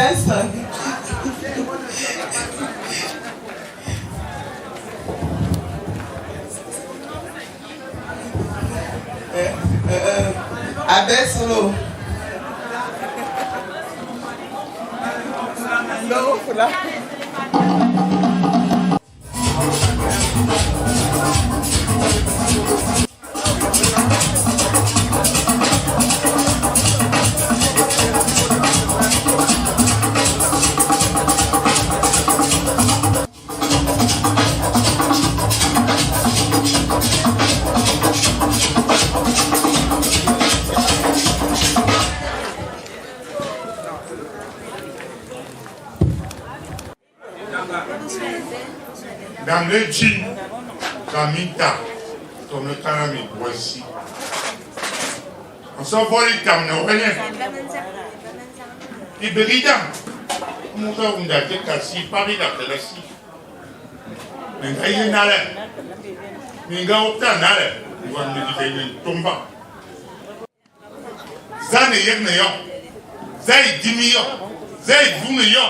geste. Adesso lo. No, dans le jean, Kamita, comme le canami, voici. On s'en va les cameaux, rien. Il brida. Mon frère, on a dit qu'assis, Paris, la classe. Mais il y en a là. Mais il y a autant là. Il va me dire qu'il tombe. Zane yek ne yo. Zay dimi yo. Zay vune yo.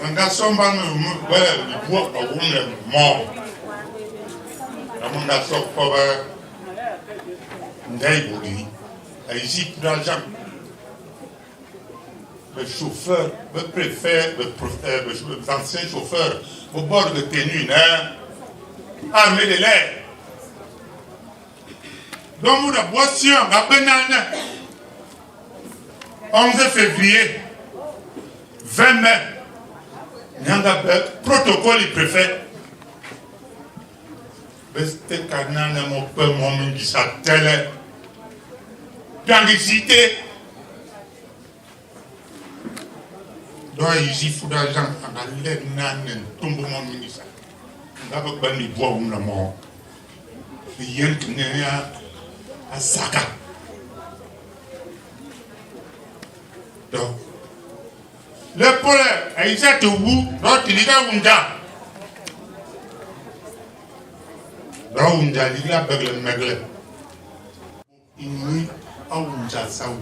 Un garçon va me voilà, il voit pas où il est mort. Un garçon pauvre. Ndai boudi. Ici pour l'argent. Le chauffeur, le préfet, les anciens chauffeurs au bord de tenue, armés de l'air. Donc, nous avons boisson, la banane, 11 février, 20 mai, nous avons protocole du préfet. C'était canane, mon père, mon ministre, sa télé, d'anglicité. Donc, ici, il faut d'argent, on a l'air nan, tombe mon ministre. On a pas de bois ou la mort. Il y a un saga. Donc, le pôle a été à vous, l'autre il est à Wunda. Là, Wunda, il est à Begle. Il est à Wunda, ça oui.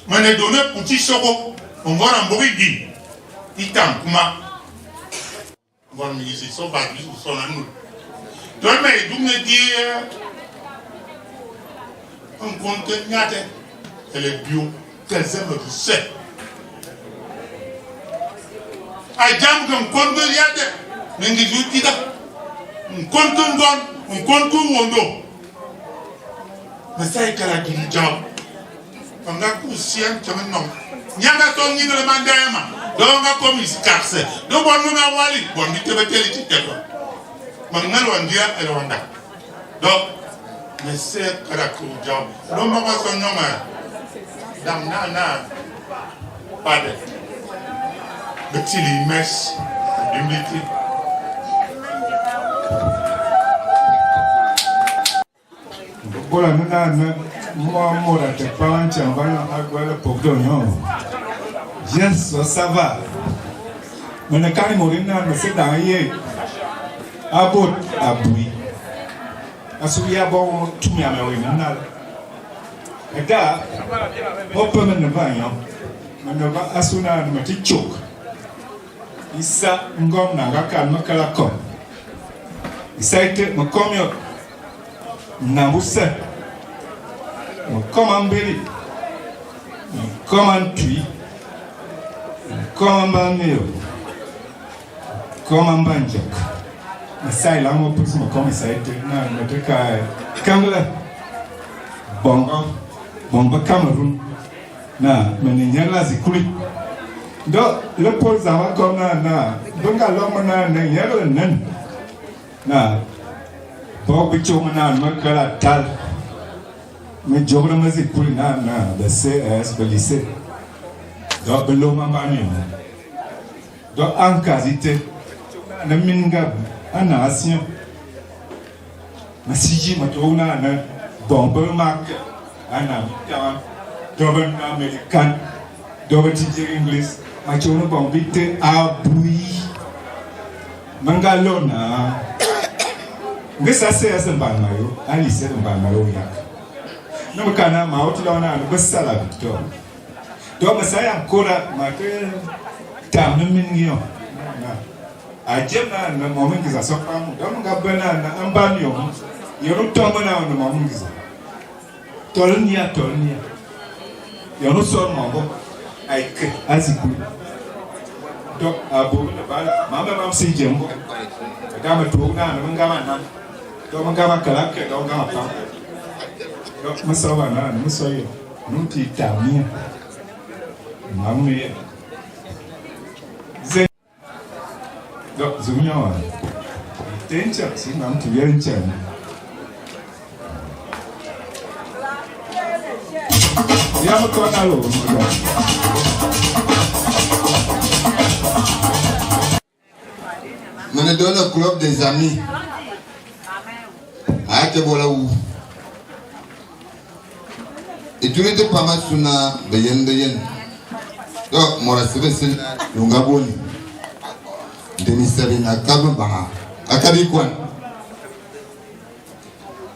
Mais les données pour Tissoko, on va en Borigi. Il t'en kuma. On va me dire, c'est son bagage ou son anou. Donc, mais d'où me dire, on compte nyate, et les bio, qu'elles aiment du sel. A jam qu'on compte yate, mais on dit, on compte un bon, on compte un wondo. Mais ça est qu'à la diligence. On a couché un chemin non. Nyanga ton ni le mandama. Donc on a commis carcé. Donc on a wali. Bon, dit que tu es tête. Maintenant on dit elle on a. Donc mais c'est que la couja. Donc on va son nom. Dame nana. Pas de. Petit limès. Humilité. Voilà, nous avons moi, je parle de la Pogdon. Yes, ça va. Mais le cas de Morina, c'est dans hier. Abot, aboui. Asouya bon, tout m'y a mis maintenant. Et gars, on peut me lever. Je vais assurer un petit choc. Issa, ngom na gaka makala kom. Issa été me commis. Nambousse. Comment béri, comment tui, comment bannéo, comment banjak. Mais ça il a mon petit mot comme ça a été dans notre cas. Kamala, bonga Cameroun, na menignan la zikuli. Donc le pôle zama comme na, donc alors na n'yalo nan, na, pour bicho na makala tal. Mais je me dis que le CS, le lycée, donc le Lomamani. Donc en qualité, le Mingab, en nation, mais si je me trouve dans un bon marque, en américain, double américain, double teacher English, mais je me bon vite à bouillir. Mangalona, mais ça c'est un banmayo, un lycée de banmayo yak. na mkana ma watu lawana na basala victor do masaya kora ma ke tam na mingiyo na ajem na moment za sofa mu do nga bana na ambanyo yoro tomana na moment za tolnia yoro so mo ai ke aziku do abu na ba mama si jembo kama tuona na ngama na do ngama kala ke do ngama pa do masawa na musoyo nuti tamia mamme ze do zunyo tencha si nam tu yencha ya mo ko na lo Je me donne le club des amis. Aïe, voilà où. Et tu n'étais pas mal sur la beyen. Donc, moi, je suis le Gaboni. Demi Sabine à Kababaha. À Kabikwan.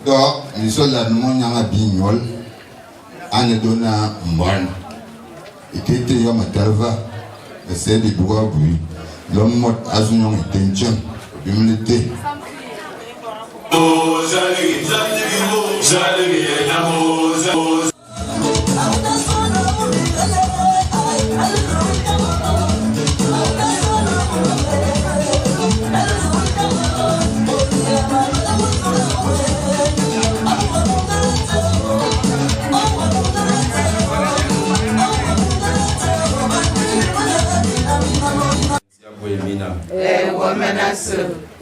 Donc, nous sommes là, nous sommes à Bignol. On est donné à Mbon. Et tu étais à Matalva. C'est des droits bruits. L'homme mort à son nom est intention, humilité.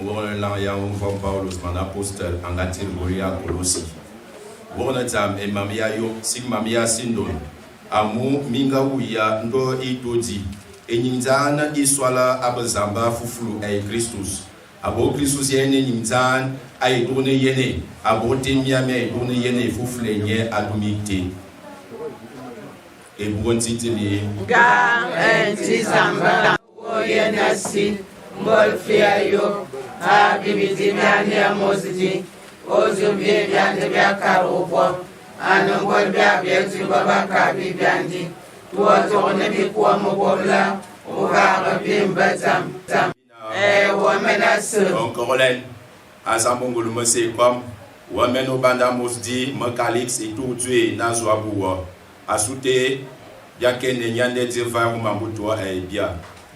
Wona ya von Paulus man apostel angatil goria kolosi wona tam e mamia yo sig mamia sindon amu minga uya ndo itodi enyinzana iswala abazamba fufulu ay Christus abo Christus yene nyinzan ay done yene abo temia me done yene fufule nye adumite e bontiteli ga enzamba oyena si Mbol fiayo, a bibiti biande a mositi, ozo bie biande bia karopo, anongol bia bieti baba kabi biandi, tuozo ne bikuwa mobobla, uga bimba tam. Wamenasu. Onkolen, asambongulu mose kom, wameno banda mosdi, mekalix et tout tué nazwabuwa, asute, biakene nyande dirva rumambutua e bia,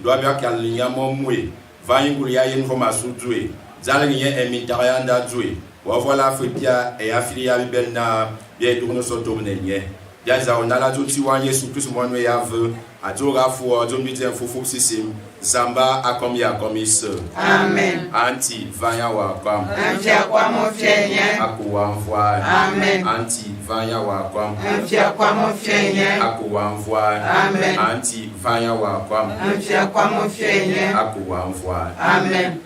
doa bia kalinya momwe. Vayingul ya yen foma sudwe zalani yen emitarianda dwe wa voilà fepia e afilia bibelna bien tourno sotomne nye ya za onala tuti wa Yesu Christ monwe ya ve atora fo domite fofo sisim zamba akomia komis Amen. Anti vanya wa kwam Amfia kwa mofyenye akuwa mvwa Amen. Anti vanya wa kwam Amfia kwa mofyenye akuwa mvwa Amen. Anti vanya wa kwam Amfia kwa mofyenye akuwa mvwa Amen.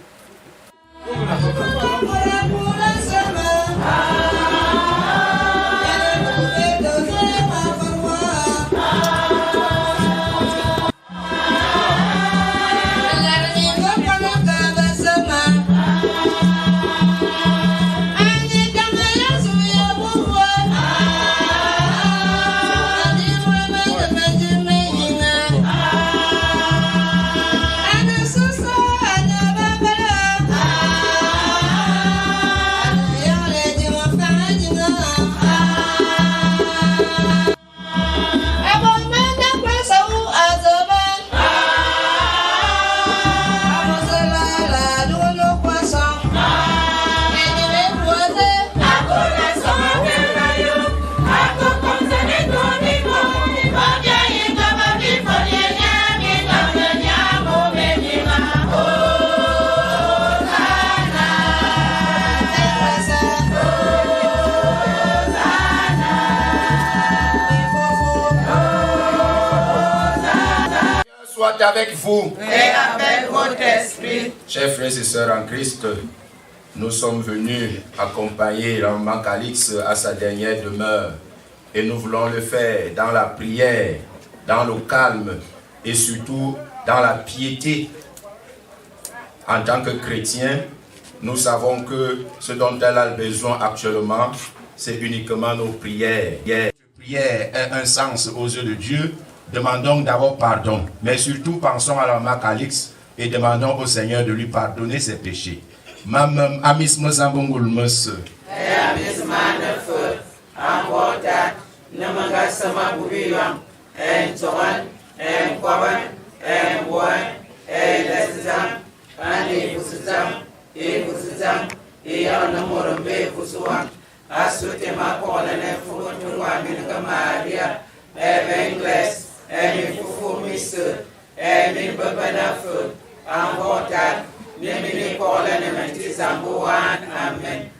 Avec vous Et avec votre esprit. Chers frères et sœurs en Christ, nous sommes venus accompagner l'homme Calix à sa dernière demeure et nous voulons le faire dans la prière, dans le calme et surtout dans la piété. En tant que chrétien, nous savons que ce dont elle a besoin actuellement, c'est uniquement nos prières. Prière est un sens aux yeux de Dieu. Demandons d'abord pardon, mais surtout pensons à l'homme Calix et demandons au Seigneur de lui pardonner ses péchés. Mam amis mozambongul mos. Amis manef ambotat namanga sama bubilam en toran en kwaban en boy en lesam ani busam e ya namorombe kusuwa asute makola ne futu wa minga Maria Evangles en fufu misu en babana fu ambotat Nemini kola nementi zambuan. Amen.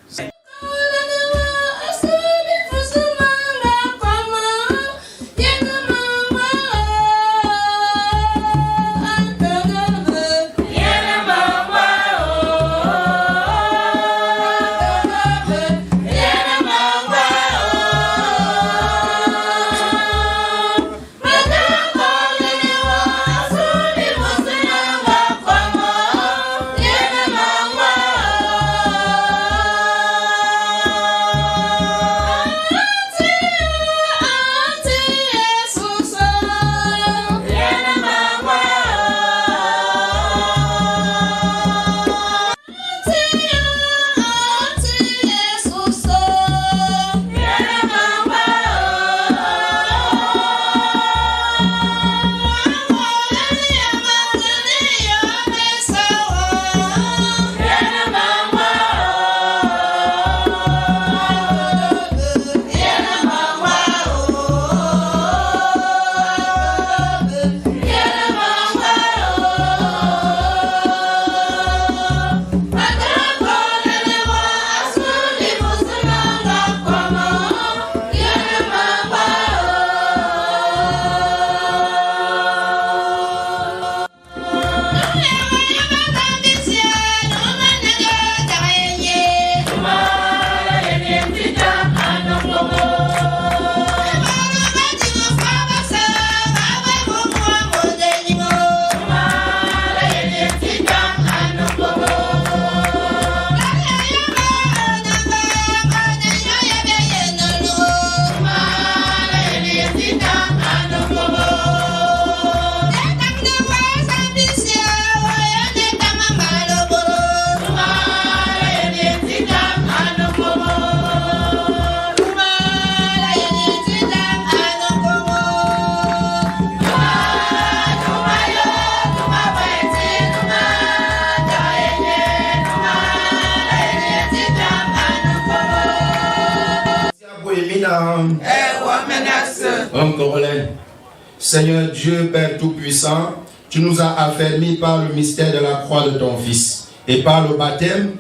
Seigneur Dieu, Père Tout-Puissant, tu nous as affermis par le mystère de la croix de ton Fils. Et par le baptême,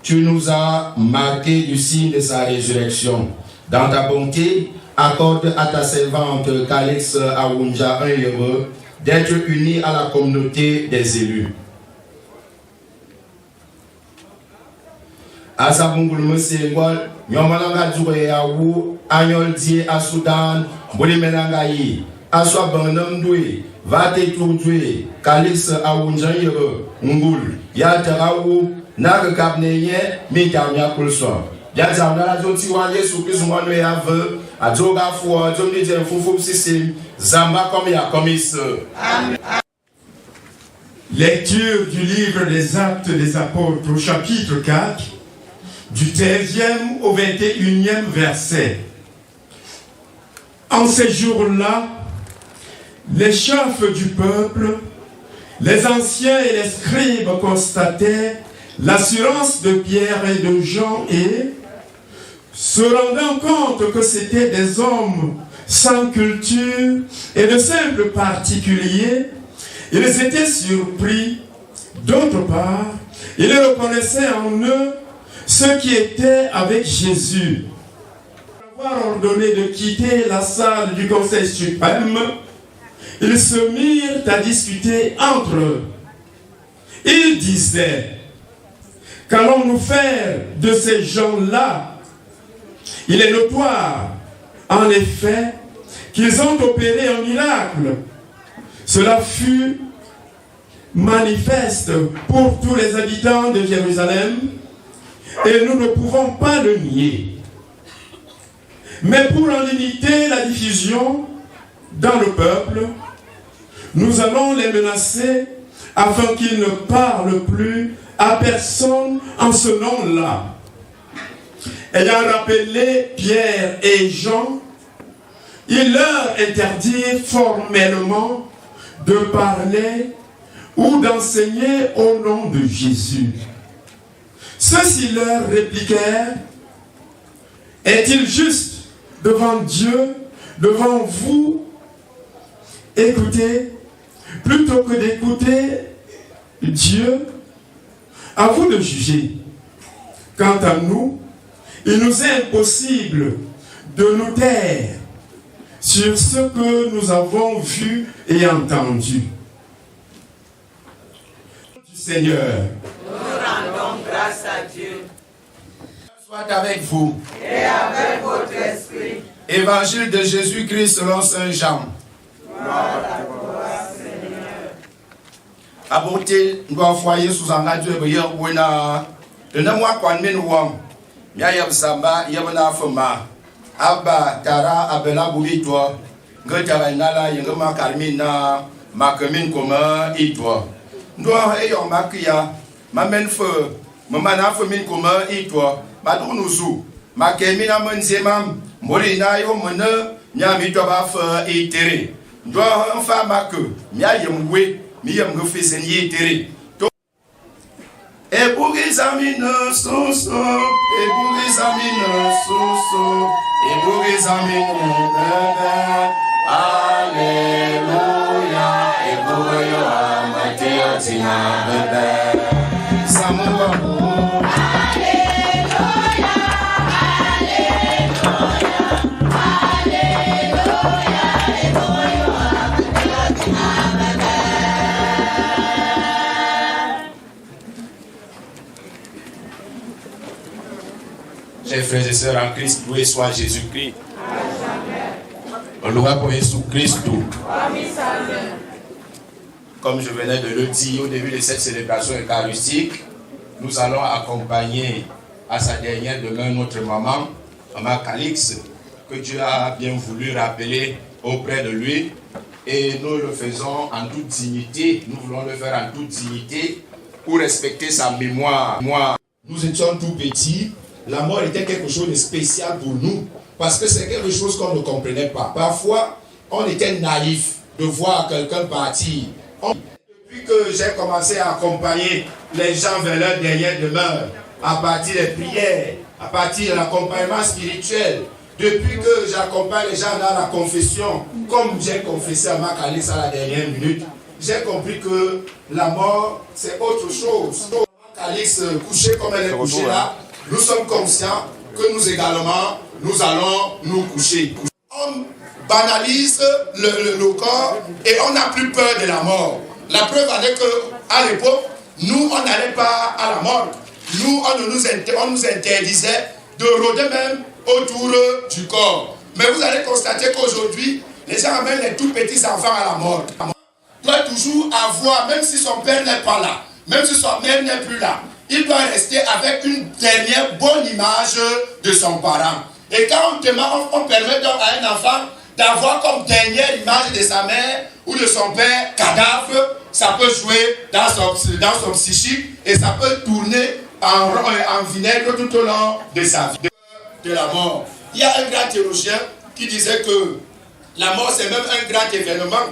tu nous as marqué du signe de sa résurrection. Dans ta bonté, accorde à ta servante Calix Awunja un heureux d'être unie à la communauté des élus. Asabungul Msengol, Nyomalanga Djoué Awu, Anyol Die Asudan, Bolimenangayi, Aswa Banamdoué, Vate Tourdoué, Calix Awunja Yere, Ngul, Yatarawu, Nag Kabneye, Mikamia Kulson. Yazamna la Zotiwanye, Soukis Mwanwe Ave, Adjoga Fouan, Jomidjen Foufou Sissim, Zamba comme Yakomis. Amen. Lecture du livre des Actes des Apôtres au chapitre 4, du 13e au 21e verset. En ces jours-là, les chefs du peuple, les anciens et les scribes constataient l'assurance de Pierre et de Jean et, se rendant compte que c'étaient des hommes sans culture et de simples particuliers, ils étaient surpris. D'autre part, ils reconnaissaient en eux ceux qui étaient avec Jésus. Après avoir ordonné de quitter la salle du Conseil suprême, ils se mirent à discuter entre eux. Ils disaient: qu'allons-nous faire de ces gens-là? Il est notoire, en effet, qu'ils ont opéré un miracle. Cela fut manifeste pour tous les habitants de Jérusalem et nous ne pouvons pas le nier. Mais pour en limiter la diffusion dans le peuple, nous allons les menacer afin qu'ils ne parlent plus à personne en ce nom-là. Ayant rappelé Pierre et Jean, il leur interdit formellement de parler ou d'enseigner au nom de Jésus. Ceux-ci leur répliquèrent: est-il juste devant Dieu, devant vous, écouter, plutôt que d'écouter Dieu? À vous de juger. Quant à nous, il nous est impossible de nous taire sur ce que nous avons vu et entendu. Seigneur, nous rendons grâce à Dieu. Soit avec vous. Et avec votre esprit. Évangile de Jésus-Christ selon Saint Jean. Gloire à toi, Seigneur. Aboté, nous avons foyer sous un radio et de ne moi qu'on mène ouam. Mia yabsamba yabana fama. Abba tara abela bubitwa. Ngotara nala yengama karmina makamin koma itwa. Ndoa eyo makia mamen feu mamana famin koma itwa. Madunuzu makemina menzemam molina yo mona nyami to ba fa itere. Ndoa fa mak mia yemwe mi yem go fesen itere. Et pour les amis ne sont so, et pour les amis ne sont so, et pour les amis ne bébé. Alléluia, et pour yo amateur tina bébé. Samoua. Chers frères et sœurs en Christ, loué soit Jésus-Christ. Loué pour Jésus-Christ. Comme je venais de le dire au début de cette célébration eucharistique, nous allons accompagner à sa dernière demeure notre maman, Maman Calix, que Dieu a bien voulu rappeler auprès de lui. Et nous le faisons en toute dignité, nous voulons le faire en toute dignité pour respecter sa mémoire. Nous étions tout petits. La mort était quelque chose de spécial pour nous, parce que c'est quelque chose qu'on ne comprenait pas. Parfois, on était naïf de voir quelqu'un partir. Depuis que j'ai commencé à accompagner les gens vers leur dernière demeure, à partir des prières, à partir de l'accompagnement spirituel, depuis que j'accompagne les gens dans la confession, comme j'ai confessé à Maman Calix à la dernière minute, j'ai compris que la mort, c'est autre chose. Maman Calix, couchée comme elle est couchée là, nous sommes conscients que nous également, nous allons nous coucher. On banalise le corps et on n'a plus peur de la mort. La preuve en est qu'à l'époque, nous, on n'allait pas à la mort. Nous, on nous interdisait de rôder même autour du corps. Mais vous allez constater qu'aujourd'hui, les gens amènent les tout petits enfants à la mort. Il doit toujours avoir, même si son père n'est pas là, même si son mère n'est plus là, il doit rester avec une dernière bonne image de son parent. Et quand on permet donc à un enfant d'avoir comme dernière image de sa mère ou de son père cadavre, ça peut jouer dans son psychique et ça peut tourner en vinaigre tout au long de sa vie. De la mort. Il y a un grand théologien qui disait que la mort c'est même un grand événement.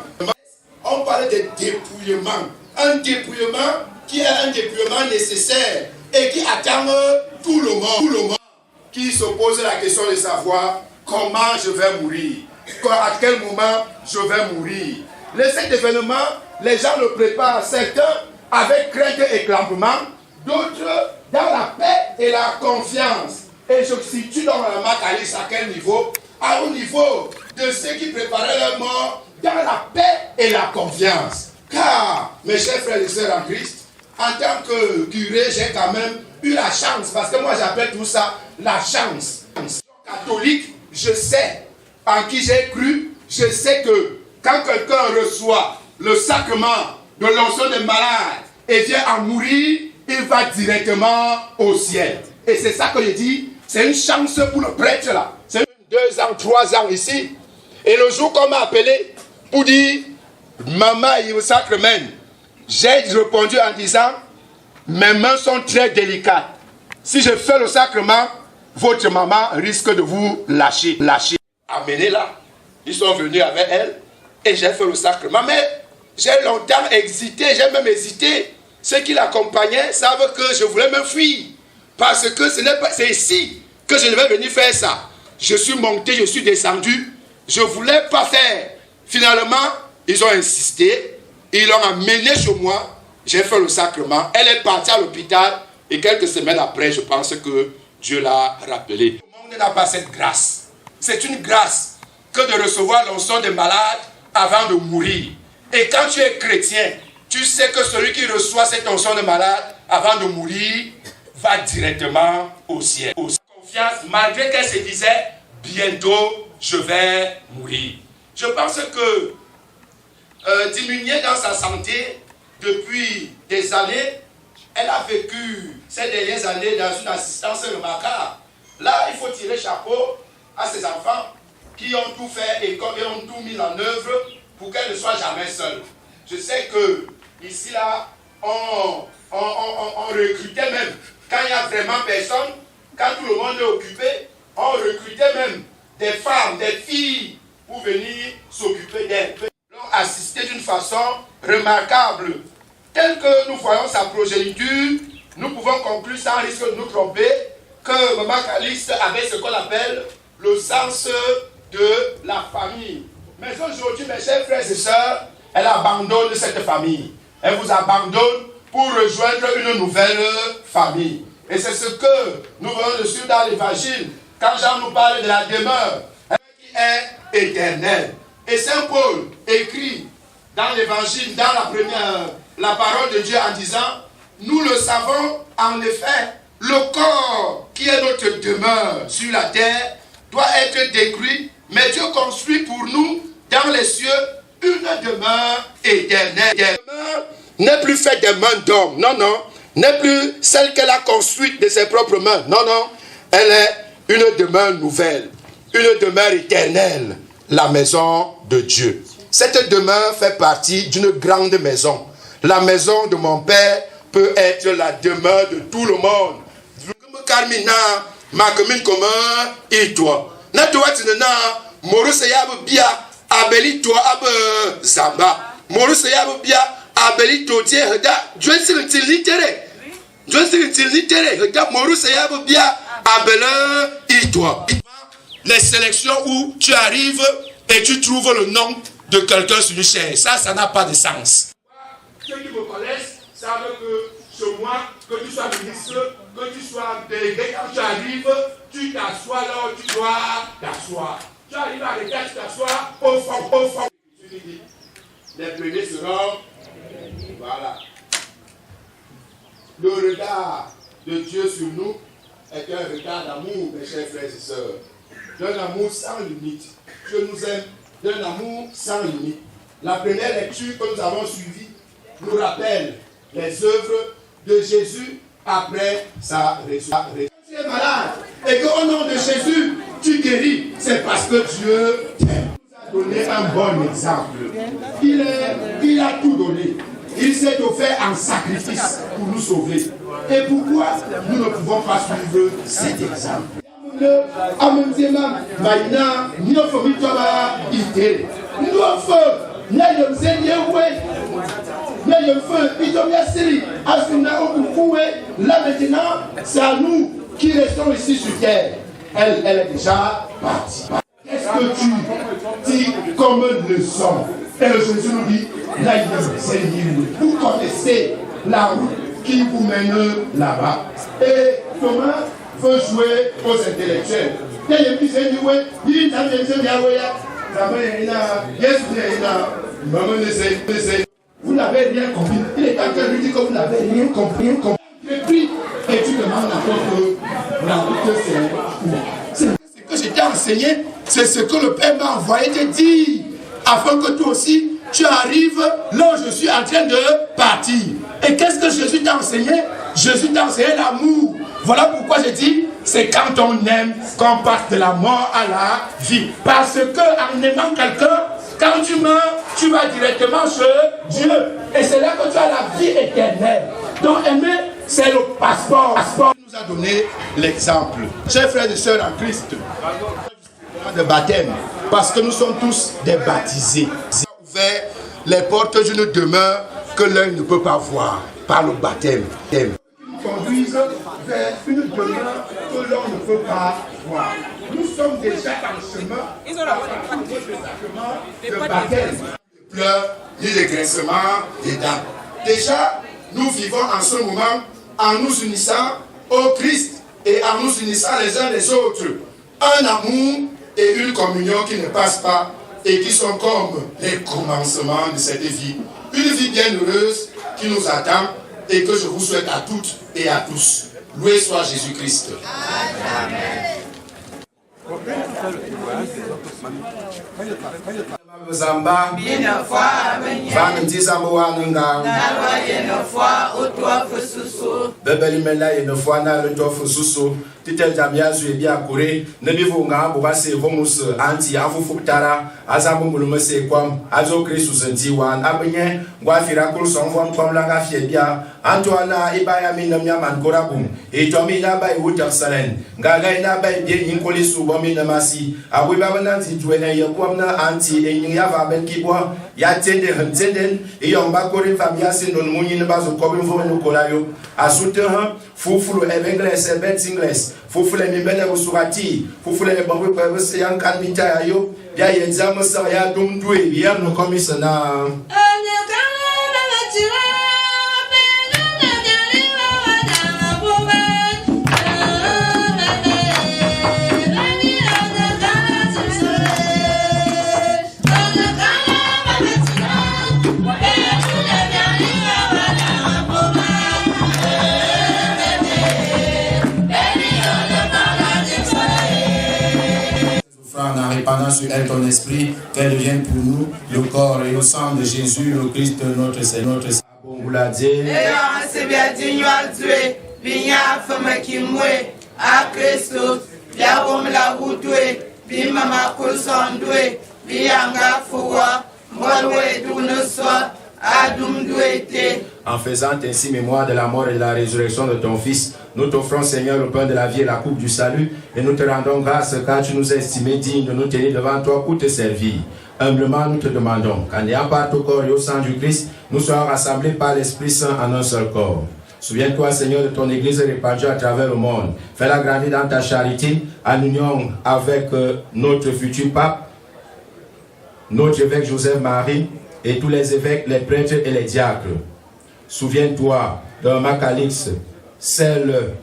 On parlait de dépouillement. Un dépouillement qui est un dépouillement nécessaire et qui attend tout le monde qui se pose la question de savoir comment je vais mourir, à quel moment je vais mourir. Cet événement, les gens le préparent, certains avec crainte et clampement, d'autres dans la paix et la confiance. Et je situe dans la Maman Calix à quel niveau? Au niveau de ceux qui préparaient leur mort dans la paix et la confiance. Car, mes chers frères et sœurs en Christ, en tant que curé, j'ai quand même eu la chance, parce que moi j'appelle tout ça la chance. Catholique, je sais en qui j'ai cru, je sais que quand quelqu'un reçoit le sacrement de l'onction des malades et vient à mourir, il va directement au ciel. Et c'est ça que je dis, c'est une chance pour le prêtre là. C'est une 2 ans, 3 ans ici. Et le jour qu'on m'a appelé pour dire, maman, il au sacrement, j'ai répondu en disant, mes mains sont très délicates. Si je fais le sacrement, votre maman risque de vous lâcher. Amenez-la. Ils sont venus avec elle et j'ai fait le sacrement. Mais j'ai longtemps hésité, j'ai même hésité. Ceux qui l'accompagnaient savent que je voulais me fuir. Parce que c'est ici que je devais venir faire ça. Je suis monté, je suis descendu. Je ne voulais pas faire. Finalement, ils ont insisté. Ils l'ont amené chez moi. J'ai fait le sacrement. Elle est partie à l'hôpital. Et quelques semaines après, je pense que Dieu l'a rappelé. Tout le monde n'a pas cette grâce. C'est une grâce que de recevoir l'onction des malades avant de mourir. Et quand tu es chrétien, tu sais que celui qui reçoit cette onction de malade avant de mourir va directement au ciel. Confiance, malgré qu'elle se disait, bientôt je vais mourir. Je pense que diminuer dans sa santé depuis des années, elle a vécu ces dernières années dans une assistance remarquable. Là, il faut tirer chapeau à ces enfants qui ont tout fait et qui ont tout mis en œuvre pour qu'elle ne soit jamais seule. Je sais que ici, là, on recrutait même, quand il n'y a vraiment personne, quand tout le monde est occupé, on recrutait même des femmes, des filles pour venir s'occuper d'elles. Ils ont assisté d'une façon remarquable. Tel que nous voyons sa progéniture, nous pouvons conclure sans risque de nous tromper que Maman Calixte avait ce qu'on appelle le sens de la famille. Mais aujourd'hui, mes chers frères et sœurs, elle abandonne cette famille. Elle vous abandonne pour rejoindre une nouvelle famille. Et c'est ce que nous voyons dessus dans l'évangile, quand Jean nous parle de la demeure qui est éternelle. Et Saint Paul écrit dans l'évangile, dans la parole de Dieu en disant, nous le savons en effet, le corps qui est notre demeure sur la terre doit être détruit, mais Dieu construit pour nous dans les cieux une demeure éternelle. La demeure n'est plus faite des mains d'hommes, non, non, n'est plus celle qu'elle a construite de ses propres mains, non, non, elle est une demeure nouvelle, une demeure éternelle, la maison de Dieu. Cette demeure fait partie d'une grande maison. La maison de mon Père peut être la demeure de tout le monde. Carmina, ma commune commun, et toi. Na toi, tu n'as Moruseyab Bia, Abeli toi, Ab Zamba. Moruseyab Bia, Abeli toi, Heda, Johnson Tillitere. Johnson Tillitere, Heda, Moruseyab Bia, Abelin, et toi. Les sélections où tu arrives et tu trouves le nom de quelqu'un sur une chaise. Ça n'a pas de sens. Ceux qui me connaissent savent que chez moi, que tu sois ministre, que tu sois délégué, quand tu arrives, tu t'assois là où tu dois t'asseoir. Tu arrives à l'état, tu t'assois au fond. Les premiers seront. Voilà. Le regard de Dieu sur nous est un regard d'amour, mes chers frères et sœurs. D'un amour sans limite. Dieu nous aime d'un amour sans limite. La première lecture que nous avons suivie nous rappelle les œuvres de Jésus après sa résurrection. Si tu es malade et qu'au nom de Jésus, tu guéris, c'est parce que Dieu t'aime. Il nous a donné un bon exemple. Il a tout donné. Il s'est offert en sacrifice pour nous sauver. Et pourquoi nous ne pouvons pas suivre cet exemple? Là maintenant, c'est à nous qui restons ici sur terre. Elle est déjà partie. Qu'est-ce que tu dis comme leçon? Et le Jésus nous dit, vous connaissez la route qui vous mène là-bas. Et Thomas veut jouer aux intellectuels. Vous n'avez rien compris. Il est en train de lui dire que vous n'avez rien compris. Et tu demandes encore que la route c'est où? C'est ce que je t'ai enseigné, c'est ce que le Père m'a envoyé te dire, afin que toi aussi tu arrives là où je suis en train de partir. Et qu'est-ce que Jésus t'a enseigné? Jésus t'a enseigné l'amour. Voilà pourquoi je dis, c'est quand on aime qu'on passe de la mort à la vie. Parce que en aimant quelqu'un, quand tu meurs, tu vas directement chez Dieu. Et c'est là que tu as la vie éternelle. Donc aimer, c'est le passeport. Il nous a donné l'exemple. Chers frères et sœurs en Christ, de baptême, parce que nous sommes tous des baptisés. Il a ouvert les portes d'une demeure que l'œil ne peut pas voir par le baptême. Conduisent vers une demeure que l'on ne peut pas voir. Nous sommes déjà dans le chemin de baptême. Ni pleurs, ni les grincements des dents. Déjà, nous vivons en ce moment en nous unissant au Christ et en nous unissant les uns les autres. Un amour et une communion qui ne passent pas et qui sont comme les commencements de cette vie. Une vie bien heureuse qui nous attend et que je vous souhaite à toutes et à tous. Loué soit Jésus-Christ. Amen. Zamba, titel jamia zu bia kore ne bi vo nga bo ba se homus anti afufu tara azamu ngulu se kwam azo kristu senti wan abenye ngwa fira kul son fon kwam la nga fie bia antoana ibaya min nam nyaman korabum e to mi na bai wuta salen nga ga na bai bi yin koli su bo mi na masi abu ba ban ti tuwe na ye kwam na anti e yin ya va ben ki bo ya tende hentenden e yo ba kore famia sin don munyi ne ba zo ko bi vo no kolayo asute ha fufulu evengles e bet ingles fufule mimbele usurati fufule bangwe kwa wese yankan mita yo ya exam sa ya dumdwe ya no commissioner en répandant sur elle ton esprit, qu'elle devienne pour nous le corps et le sang de Jésus, le Christ, notre Seigneur, notre Seigneur. En faisant ainsi mémoire de la mort et de la résurrection de ton Fils, nous t'offrons, Seigneur, le pain de la vie et la coupe du salut, et nous te rendons grâce car tu nous as estimés dignes de nous tenir devant toi pour te servir. Humblement, nous te demandons qu'en ayant part au corps et au sang du Christ, nous soyons rassemblés par l'Esprit Saint en un seul corps. Souviens-toi, Seigneur, de ton Église répandue à travers le monde. Fais-la grandir dans ta charité, en union avec notre futur pape, notre évêque Joseph-Marie, et tous les évêques, les prêtres et les diacres. Souviens-toi de Macalix, celle,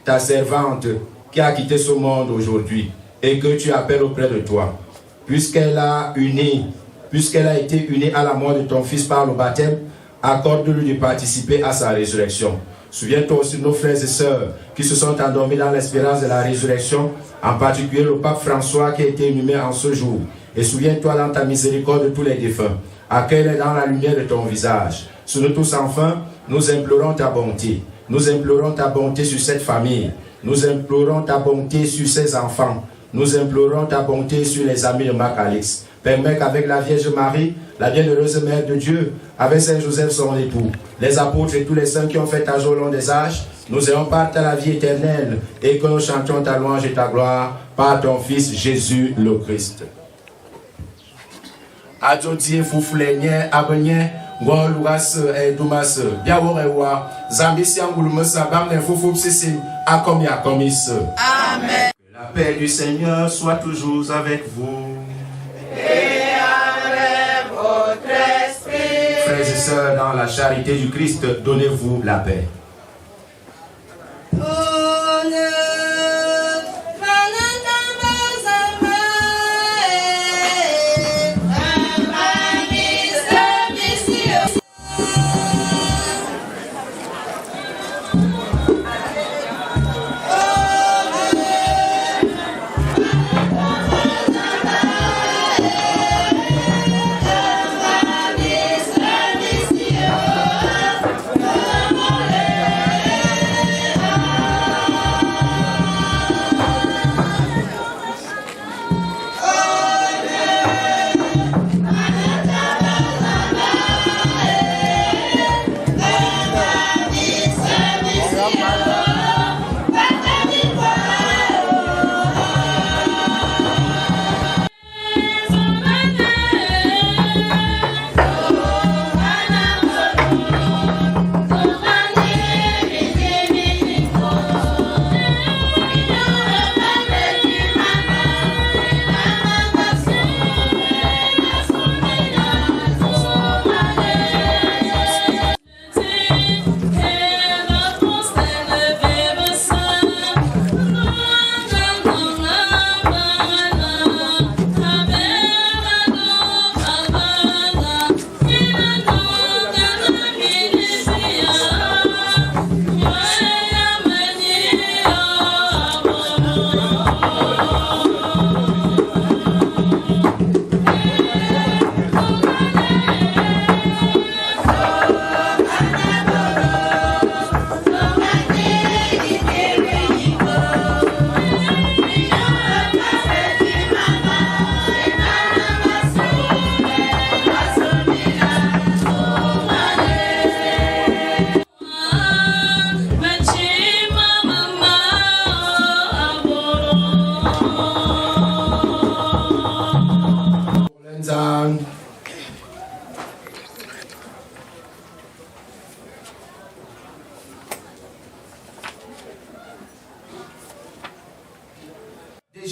ta servante, qui a quitté ce monde aujourd'hui et que tu appelles auprès de toi. Puisqu'elle a été unie à la mort de ton Fils par le baptême, accorde-lui de participer à sa résurrection. Souviens-toi aussi de nos frères et sœurs qui se sont endormis dans l'espérance de la résurrection, en particulier le pape François qui a été inhumé en ce jour. Et souviens-toi dans ta miséricorde de tous les défunts. Accueille-les dans la lumière de ton visage. Sur nous tous enfin, nous implorons ta bonté. Nous implorons ta bonté sur cette famille. Nous implorons ta bonté sur ses enfants. Nous implorons ta bonté sur les amis de Macalix. Permets qu'avec la Vierge Marie, la bienheureuse Mère de Dieu, avec Saint Joseph son époux, les apôtres et tous les saints qui ont fait âge au long des âges, nous ayons part à la vie éternelle et que nous chantions ta louange et ta gloire par ton Fils Jésus le Christ. Adjoti fuflenye abenye ngolugas edumas biaworewa zambisi angulumasa bamne fufu psisim akomia komis. Amen. La paix du Seigneur soit toujours avec vous. Et avec votre esprit. Frères et sœurs, dans la charité du Christ, donnez-vous la paix.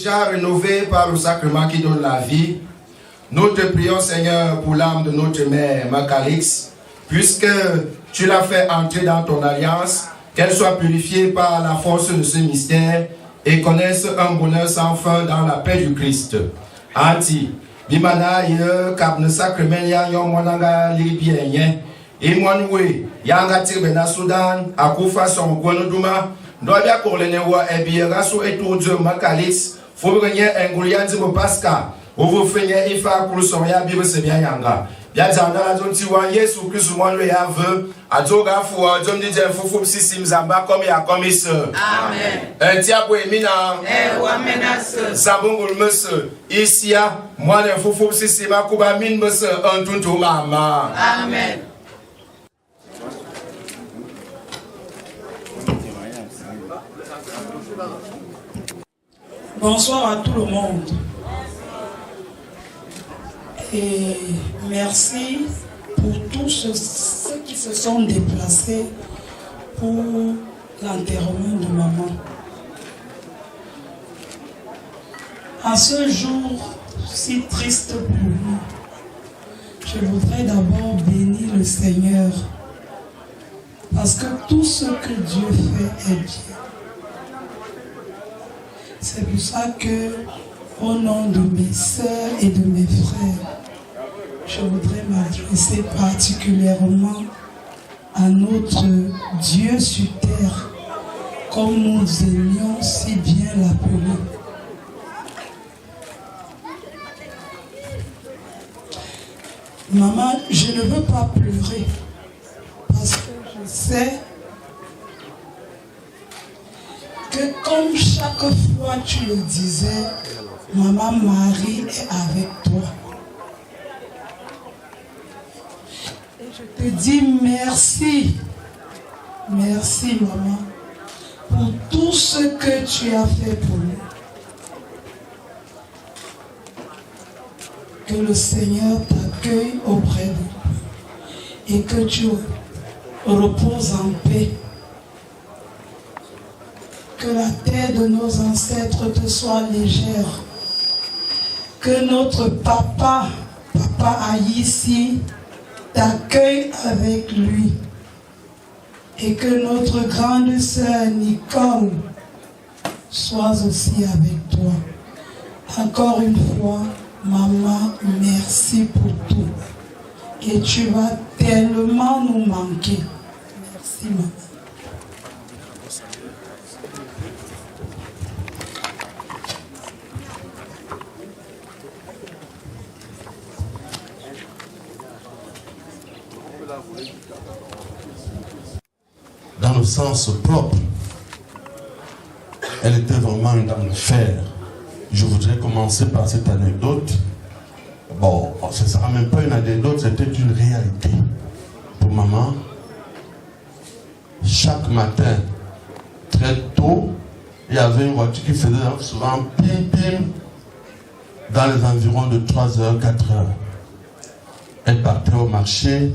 déjà rénové par le sacrement qui donne la vie, nous te prions, Seigneur, pour l'âme de notre mère, Macalix, puisque tu l'as fait entrer dans ton alliance, qu'elle soit purifiée par la force de ce mystère et connaisse un bonheur sans fin dans la paix du Christ. Anti, Bimana, Kabne Sacrement, Yonga Libien, et Monwe, Yanga Tirbena Soudan, Akoufa son Gouanodouma, Doya Korlenewa, et Bierasso et Tourdieu Macalix, Fournier Ngoulian Pasca, Ovo Fenya Ifa Kousoria Bible Sebia Yanga. Biazana la zone Tiwan Yesu Christ Monwe Ave, Adjoga Foua, John Didier Foufou Sissim Zamba, comme ya commissaire. Amen. Un diable éminent. Sabongul Monsieur, ici, moi le Foufou Sissima Kuba Min Monsieur, un tuntu mama. Amen. Bonsoir à tout le monde. Et merci pour tous ceux qui se sont déplacés pour l'enterrement de maman. En ce jour si triste pour nous, je voudrais d'abord bénir le Seigneur parce que tout ce que Dieu fait est bien. C'est pour ça que, au nom de mes sœurs et de mes frères, je voudrais m'adresser particulièrement à notre Dieu sur terre, comme nous aimions si bien l'appeler. Maman, je ne veux pas pleurer, parce que je sais que comme chaque fois tu le disais, Maman Marie est avec toi. Et je te dis merci. Merci maman pour tout ce que tu as fait pour nous. Que le Seigneur t'accueille auprès de lui et que tu reposes en paix. Que la terre de nos ancêtres te soit légère. Que notre papa Aïssi, t'accueille avec lui. Et que notre grande sœur Nicole soit aussi avec toi. Encore une fois, maman, merci pour tout. Et tu vas tellement nous manquer. Merci maman. Dans le sens propre, elle était vraiment une dame de fer. Je voudrais commencer par cette anecdote. Bon, ce ne sera même pas une anecdote, c'était une réalité. Pour maman, chaque matin, très tôt, il y avait une voiture qui faisait souvent pim-pim dans les environs de 3h, 4h. Elle partait au marché,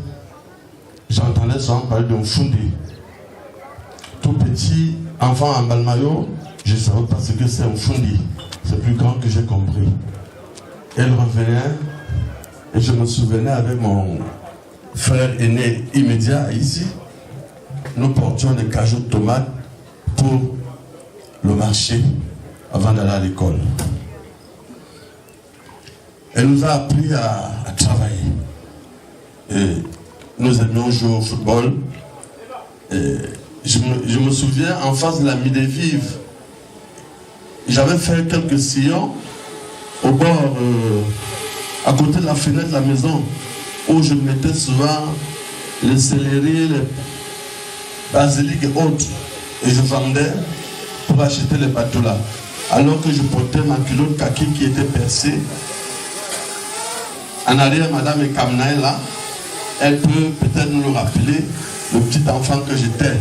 j'entendais souvent parler d'un Fundi. Tout petit, enfant en balmaillot, je ne savais pas ce que c'est un Fundi. C'est plus grand que j'ai compris. Elle revenait et je me souvenais avec mon frère aîné immédiat ici, nous portions des cajots de tomates pour le marché avant d'aller à l'école. Elle nous a appris à travailler. Et nous aimions jouer au football. Et je me souviens, en face de la Mide Vive, j'avais fait quelques sillons au bord, à côté de la fenêtre de la maison, où je mettais souvent les céleri, les basilic et autres. Et je vendais pour acheter les bateaux là. Alors que je portais ma culotte kaki qui était percée. En arrière, Madame Ekamna est là. Elle peut peut-être nous le rappeler, le petit enfant que j'étais.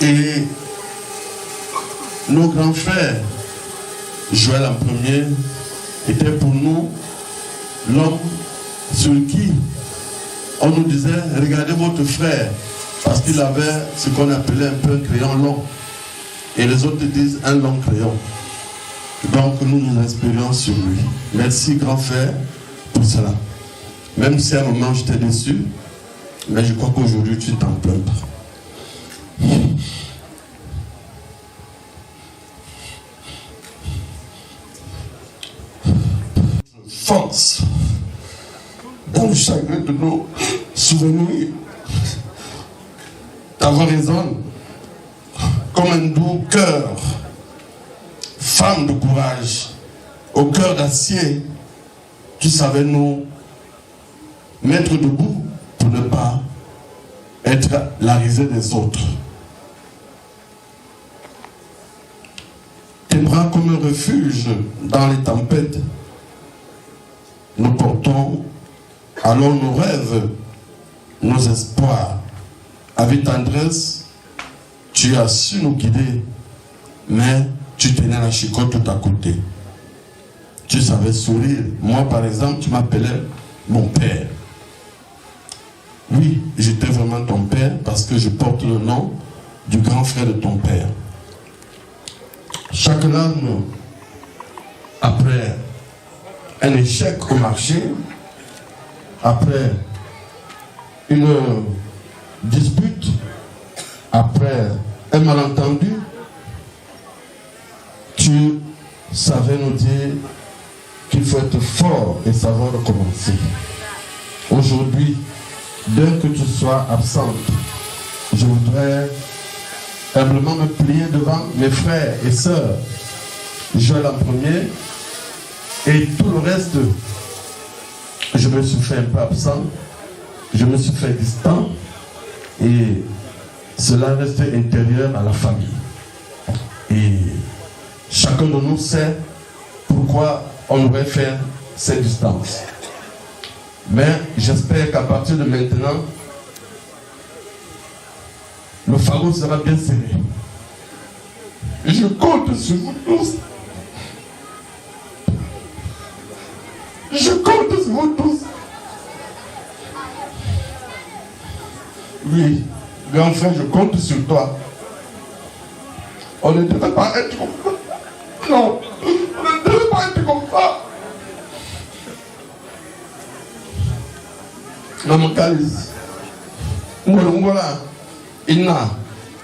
Et nos grands frères, Joël en premier, était pour nous l'homme sur qui on nous disait, regardez votre frère, parce qu'il avait ce qu'on appelait un peu un crayon long. Et les autres disent un long crayon. Donc nous nous inspirons sur lui. Merci grand frère pour cela. Même si à un moment j'étais déçu, mais je crois qu'aujourd'hui tu t'en plains pas. Force dans le chagrin de nos souvenirs. Ta voix résonne comme un doux cœur, femme de courage, au cœur d'acier. Tu savais nous mettre debout pour ne pas être la risée des autres. Tes bras comme un refuge dans les tempêtes. Nous portons alors nos rêves, nos espoirs. Avec tendresse, tu as su nous guider, mais tu tenais la chicotte tout à côté. Tu savais sourire. Moi, par exemple, tu m'appelais mon père. Oui, j'étais vraiment ton père parce que je porte le nom du grand frère de ton père. Chaque larme, après un échec au marché, après une dispute, après un malentendu, tu savais nous dire qu'il faut être fort et savoir recommencer. Aujourd'hui, bien que tu sois absente, je voudrais humblement me plier devant mes frères et sœurs, Joël en premier, et tout le reste. Je me suis fait un peu absent, je me suis fait distant, et cela reste intérieur à la famille. Et chacun de nous sait pourquoi on devrait faire cette distance. Mais j'espère qu'à partir de maintenant, le fardeau sera bien serré. Je compte sur vous tous. Je compte sur vous tous. Oui, grand frère, je compte sur toi. On ne devait pas être comme ça. Non, on ne devait pas être comme ça. Maman Calice, voilà, Ina,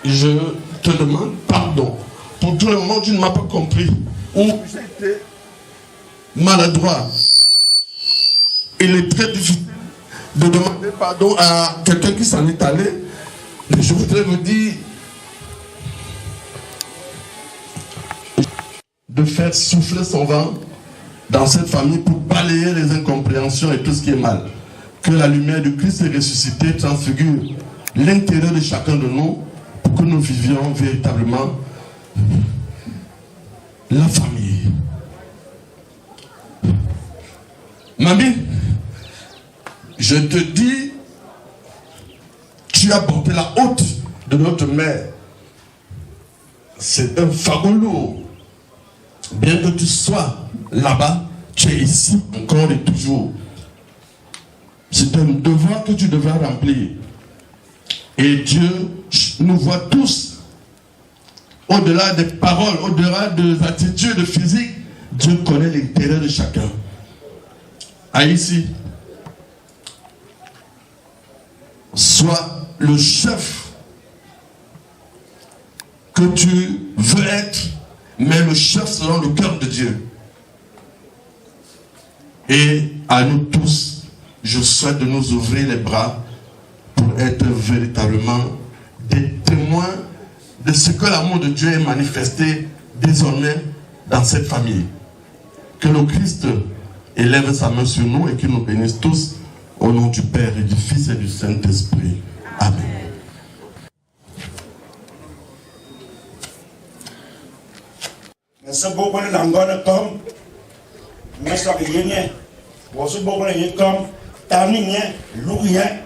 je te demande pardon pour tout le moment où tu ne m'as pas compris, où j'étais maladroit. Il est très difficile de demander pardon à quelqu'un qui s'en est allé. Mais je voudrais vous dire de faire souffler son vent dans cette famille pour balayer les incompréhensions et tout ce qui est mal. Que la lumière du Christ est ressuscité transfigure l'intérieur de chacun de nous pour que nous vivions véritablement la famille. Mamie, je te dis, tu as porté la honte de notre mère. C'est un fardeau lourd. Bien que tu sois là-bas, tu es ici encore et toujours. C'est un devoir que tu devras remplir. Et Dieu nous voit tous. Au-delà des paroles, au-delà des attitudes physiques, Dieu connaît l'intérêt de chacun. Ici, sois le chef que tu veux être, mais le chef selon le cœur de Dieu. Et à nous tous, je souhaite de nous ouvrir les bras pour être véritablement des témoins de ce que l'amour de Dieu est manifesté désormais dans cette famille. Que le Christ élève sa main sur nous et qu'il nous bénisse tous au nom du Père et du Fils et du Saint-Esprit. Amen. Merci beaucoup de l'angone comme merci à rien. Merci beaucoup de comme Tamien, Lourien.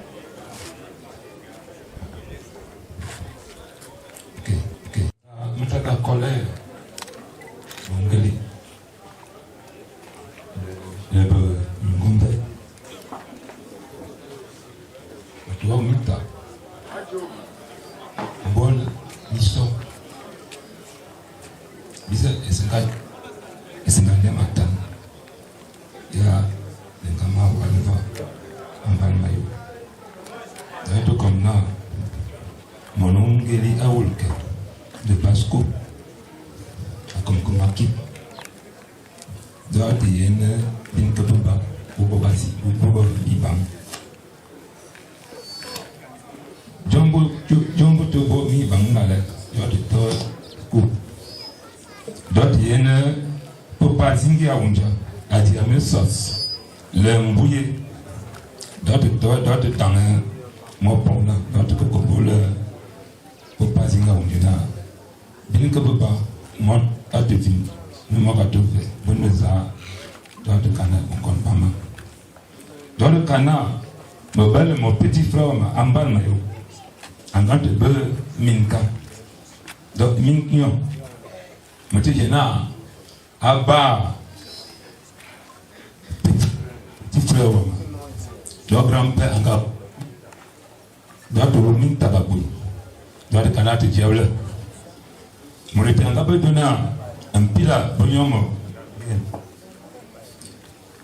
Nous sommes en colère. Bonne mission. Bisa esengkai. ya ngama waliva ambal mayo to comme na monongeli awulke de Pasco comme kumaki doit yen bin kababa ubo basi ubo ibam jombo to bo mi bang mala doit to ku doit yen papa zingi awunja ati ame sos le mbouye doit tang mo pona doit ko ko le papa zinga awunja bin kababa mo atevin nous m'avons trouvé bonne za dans le canal on compte pas mal dans le canal mon petit frère m'a ambal mayo en grand de minka donc minkion me dit na aba petit frère donc grand-père anga dans le min tababou dans le canal de diable mon père anga be donna un pila bonyomo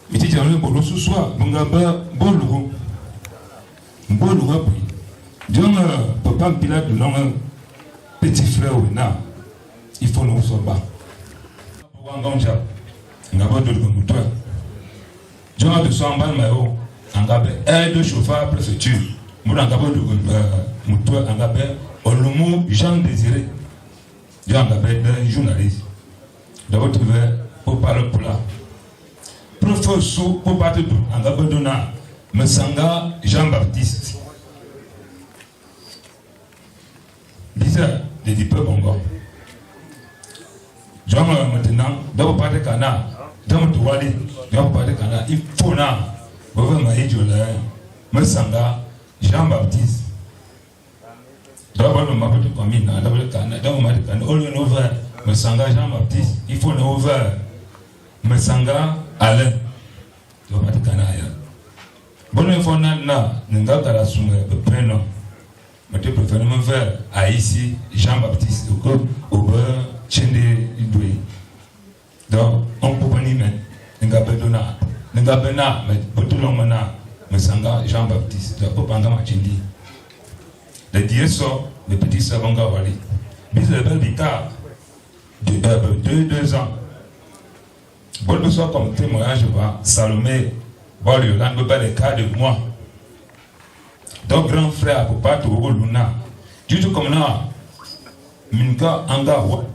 miti jamle bolo suswa bungaba bolu puis donc papa pila de long petit frère na il faut nous sorba wanganja ngaba de muto jonga de samba mayo angabe de chauffeur préfecture mura ngaba de muto angabe olumu Jean Désiré angabe de journaliste d'abord tu veux pour parler pour là professeur pour parler tout en Gabadona Mesanga Jean-Baptiste bizarre de dit peu bongo Jean maintenant d'abord parler cana d'abord tu vois les d'abord parler cana il faut na bova maïjola Mesanga Jean-Baptiste d'abord le mapé de commune d'abord cana d'abord mapé cana all over Mesanga Jean-Baptiste, il faut le ouvrir. Mesanga Alain, le Vaticanaya. Bonne fois, n'a pas la soume de prénom. Mais tu préfères me faire à ici Jean-Baptiste, au beurre, Chende Idoué. Donc, on peut pas y mettre. N'a pas mais tout le monde Mesanga Jean-Baptiste, de Popanga Machindi. Le dieu sort, le petit savanga wali. Mais le bel bicard. 2 ans. Bon, soit comme témoignage, Salomé, le langue pas les cas de moi. Donc, grand frère, pour pas tout Luna. Du tout comme là, Minka, Anga, Wap,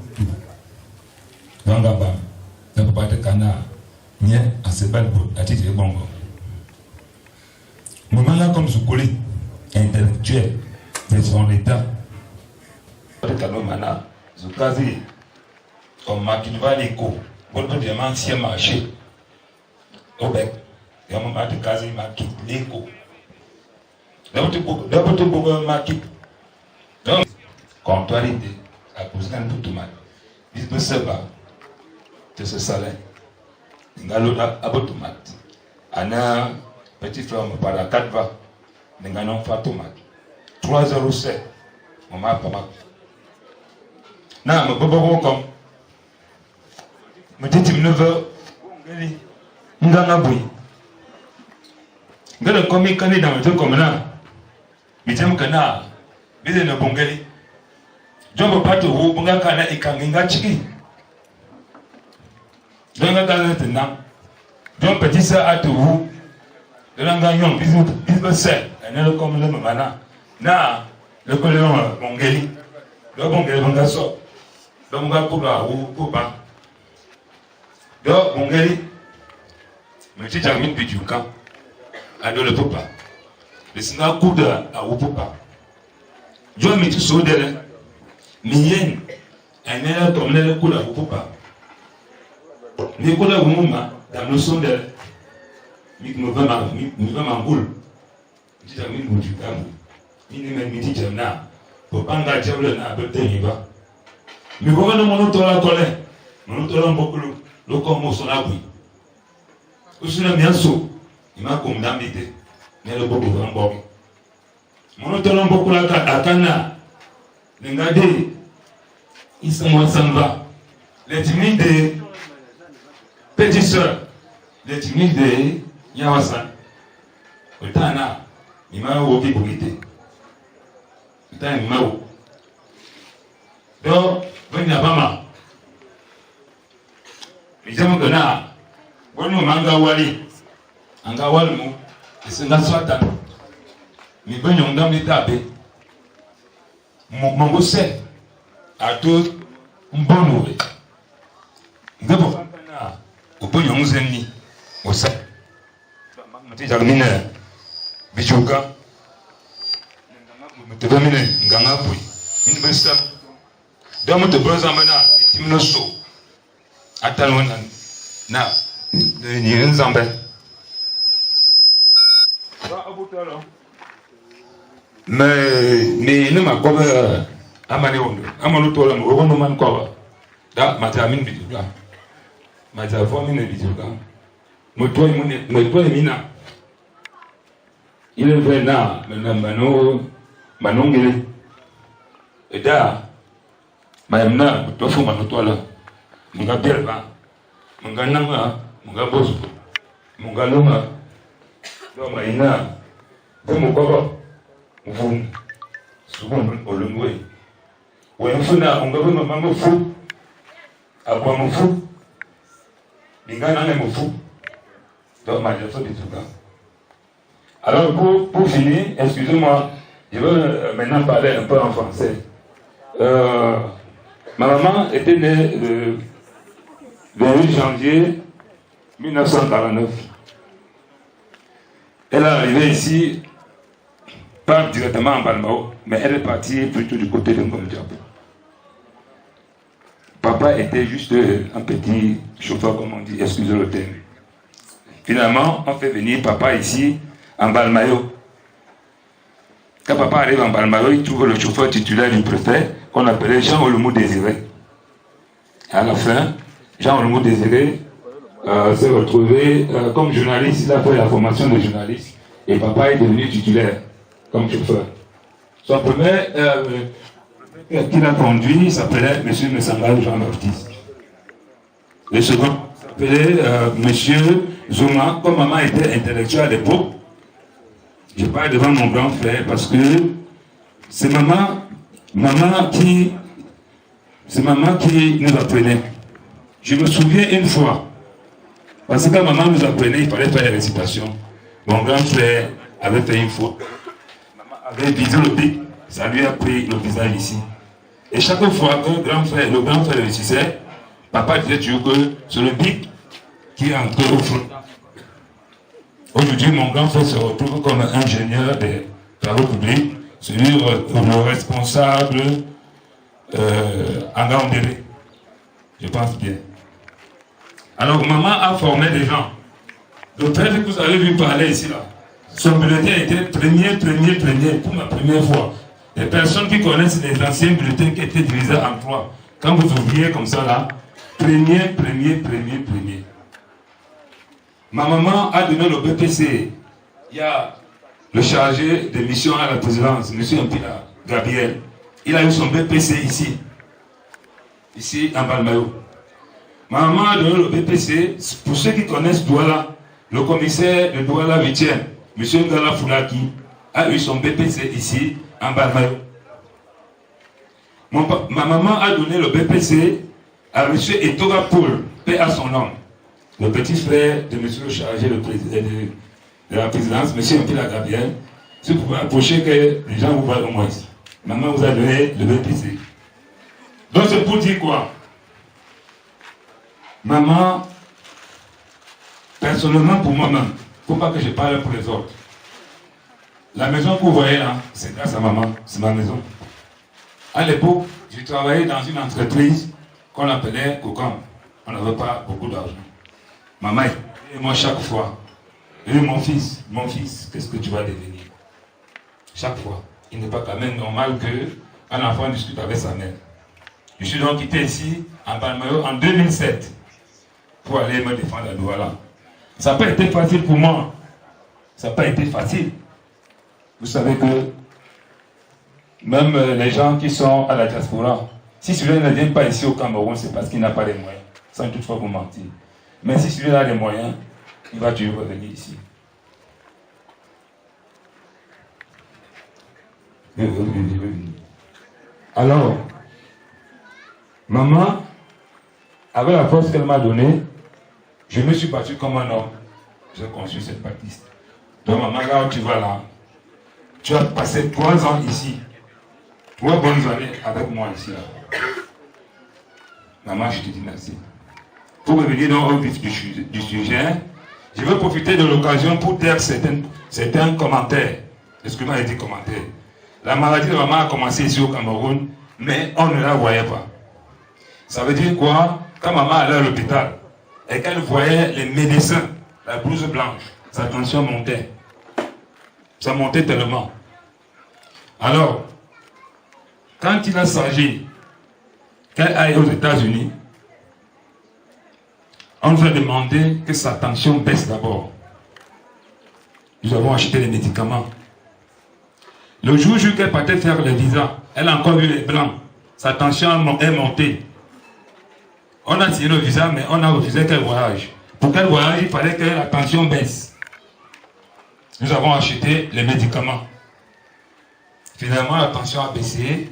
Ganga Bam, ne peut pas te cana, ni à ce bel bout, à titre de bongo. Moment là, comme Zoukouli, intellectuel, président de l'État, le canon mana, Zoukazi. Comme Makinva Leko, bon peu de ancien marché. Au bec, il y a un moment de case Makit Leko. D'abord, tu peux Makit. Donc, contrariété, à cause d'un tout mal. Il peut se battre de ce salaire. Il y a l'autre à tomate. Un petit frère me parle à 4 va. Il y a un tomate. 3,07 €. On m'a pas mal. Non, mais pas comme. Je dis 9 h. Ngana boui. Ngana komi kani dans le comme là. Bijem kana. Bize na bongeli. Jombo pato wo bunga kana ikanginga chiki. Donga kana tena. Jom petit ça à tout. Donga yon bizu se. Ene comme le mana. Na le colon bongeli. Le bongeli bunga so. Donga kuba wo kuba. Donc, mon gars, je suis jamais du camp. Alors, le papa. Le Sénat coude à ou papa. Je me suis sauvé de là. Mais il y a un élève comme le coude à ou papa. Mais coude à ou maman, dans le son de là. Mais je me vais m'engoule. Je suis jamais du camp. Il ne m'a dit jamais. Pour pas engager le n'a pas de pas. Mais comment nous m'en la colère? Nous t'en beaucoup. Le comme son abri. Où sont les miensos? Il m'a comme d'ambité. Mais le beaucoup en bord. Mon autre beaucoup la Cana. Les gardés. Ils sont moins s'en va. Les timides. Petite soeur. les techniques de Yawasan. Le temps là, il m'a oublié pour quitter. Le temps il m'a oublié. Donc, il n'y a pas mal. Les gens que là, on nous manga wali, anga walmu, et c'est la soirée. Mais bon, on a mis d'abé. Mon bossé a tout un bon mauvais. D'abord, au point où on est au sein. Je termine. Bijuka. Je termine. Ganga boui. Une besta. Dans mon tebron zamana, timno so. Atalon na. Ni un zambe. Mais ne m'a pas amane ondo. Amano tola mo wono man ko. Da matamin bijuka. Matafomine bijuka. Moto mina. Il est vrai là, Manongele. Et là, Mayamna, Tofu Manotola, Munga Berba, Munga Nama, Munga Bosu, Munga Loma, Maina, Vumukova, Vum, Subun, Olumwe. When Funa, Munga Mamufu, Abamufu, Bingana Mufu, donc Majaso de Tuga. Alors pour finir, excusez-moi, je veux maintenant parler un peu en français. Ma maman était née le 28 janvier 1949. Elle est arrivée ici, pas directement en Balmao, mais elle est partie plutôt du côté de Ngomdiab. Papa était juste un petit chauffeur, comme on dit, excusez le terme. Finalement, on fait venir papa ici, en Balmayo. Quand papa arrive en Balmayo, il trouve le chauffeur titulaire du préfet qu'on appelait Jean Olomou Désiré. À la fin, Jean Olomou Désiré s'est retrouvé comme journaliste. Il a fait la formation de journaliste et papa est devenu titulaire comme chauffeur. Son premier qu'il a conduit s'appelait M. Messangal Jean-Baptiste. Le second s'appelait M. Zouma. Comme maman était intellectuelle à l'époque, je parle devant mon grand frère parce que c'est maman qui nous apprenait. Je me souviens une fois, parce que quand maman nous apprenait, il fallait faire les récitations. Mon grand frère avait fait une fois. Maman avait visé le bic, ça lui a pris le visage ici. Et chaque fois que le grand frère réussissait, papa disait toujours que c'est le bic qui est encore au front. Aujourd'hui, mon grand frère se retrouve comme ingénieur des travaux publics, celui le responsable en Gambéré. Je pense bien. Alors, maman a formé des gens. Le père que vous avez vu parler ici, là, son bulletin était premier, pour ma première fois. Les personnes qui connaissent les anciens bulletins qui étaient divisés en 3, quand vous ouvriez comme ça, là, premier. Ma maman a donné le BPC. Il y a le chargé de mission à la présidence, M. Mpila Gabriel. Il a eu son BPC ici en Balmayo. Ma maman a donné le BPC, pour ceux qui connaissent Douala, le commissaire de Douala 8e, M. Ngala Foulaki, a eu son BPC ici en Balmayo. Ma maman a donné le BPC à M. Etoga Paul, paix à son nom. Le petit frère de M. le chargé de la présidence, M. Mpila Gabriel, si vous pouvez approcher que les gens vous voient au moins. Maman vous a donné le BPC. Donc c'est pour dire quoi? Maman, personnellement pour moi-même, il ne faut pas que je parle pour les autres. La maison que vous voyez là, c'est grâce à maman, c'est ma maison. À l'époque, j'ai travaillé dans une entreprise qu'on appelait Cocom. On n'avait pas beaucoup d'argent. Maman, et moi chaque fois, et mon fils, qu'est-ce que tu vas devenir? Chaque fois. Il n'est pas quand même normal qu'un enfant discute avec sa mère. Je suis donc quitté ici, en Balmayo, en 2007, pour aller me défendre à Douala. Ça n'a pas été facile pour moi. Ça n'a pas été facile. Vous savez que même les gens qui sont à la diaspora, si celui-là ne vient pas ici au Cameroun, c'est parce qu'il n'a pas les moyens. Sans toutefois vous mentir. Mais si celui-là a les moyens, il va toujours revenir ici. Alors, maman, avec la force qu'elle m'a donnée, je me suis battu comme un homme. J'ai construit cette bâtisse. Donc maman, là où tu vas là, tu as passé 3 ans ici. 3 bonnes années avec moi ici. Là. Maman, je te dis merci. Pour revenir dans le vif du sujet, je veux profiter de l'occasion pour dire certains commentaires. Excusez-moi, j'ai dit commentaires. La maladie de maman a commencé ici au Cameroun, mais on ne la voyait pas. Ça veut dire quoi? Quand maman allait à l'hôpital et qu'elle voyait les médecins, la blouse blanche, sa tension montait. Ça montait tellement. Alors, quand il a s'agi qu'elle aille aux États-Unis, on nous a demandé que sa tension baisse d'abord. Nous avons acheté les médicaments. Le jour qu'elle partait faire le visa, elle a encore vu les blancs. Sa tension est montée. On a tiré le visa, mais on a refusé qu'elle voyage. Pour qu'elle voyage, il fallait que la tension baisse. Nous avons acheté les médicaments. Finalement, la tension a baissé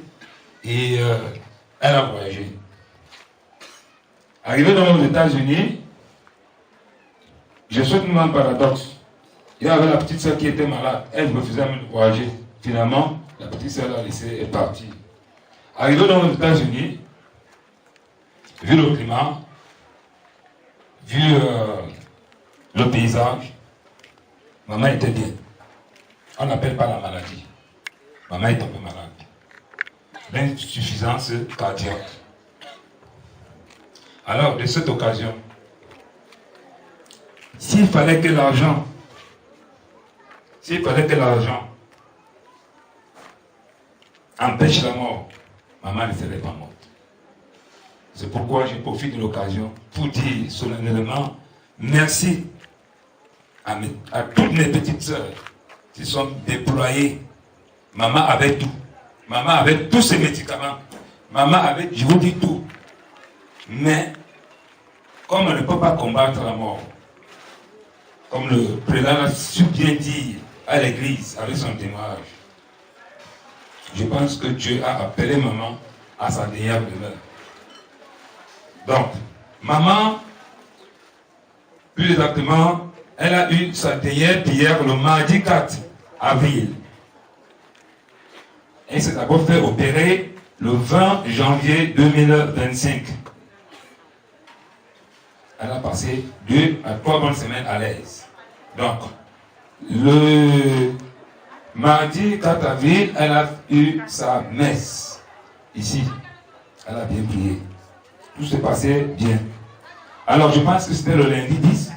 et elle a voyagé. Arrivée dans les États-Unis, je souhaite nous un paradoxe. Il y avait la petite soeur qui était malade. Elle refusait même de voyager. Finalement, la petite soeur l'a laissée et est partie. Arrivée dans les États-Unis, vu le climat, vu le paysage, maman était bien. On n'appelle pas la maladie. Maman est un peu malade. L'insuffisance cardiaque. Alors, de cette occasion, s'il fallait que l'argent empêche la mort, maman ne serait pas morte. C'est pourquoi je profite de l'occasion pour dire solennellement merci à toutes mes petites sœurs qui sont déployées. Maman avait tout. Maman avait tous ses médicaments. Maman avait, je vous dis tout. Mais, comme on ne peut pas combattre la mort, comme le président l'a su bien dire à l'église avec son témoignage, je pense que Dieu a appelé maman à sa dernière demeure. Donc, maman, plus exactement, elle a eu sa dernière prière le mardi 4 avril. Elle s'est d'abord fait opérer le 20 janvier 2025. Elle a passé 2 à 3 bonnes semaines à l'aise. Donc, le mardi 4 avril, elle a eu sa messe ici. Elle a bien prié. Tout s'est passé bien. Alors, je pense que c'était le lundi 10.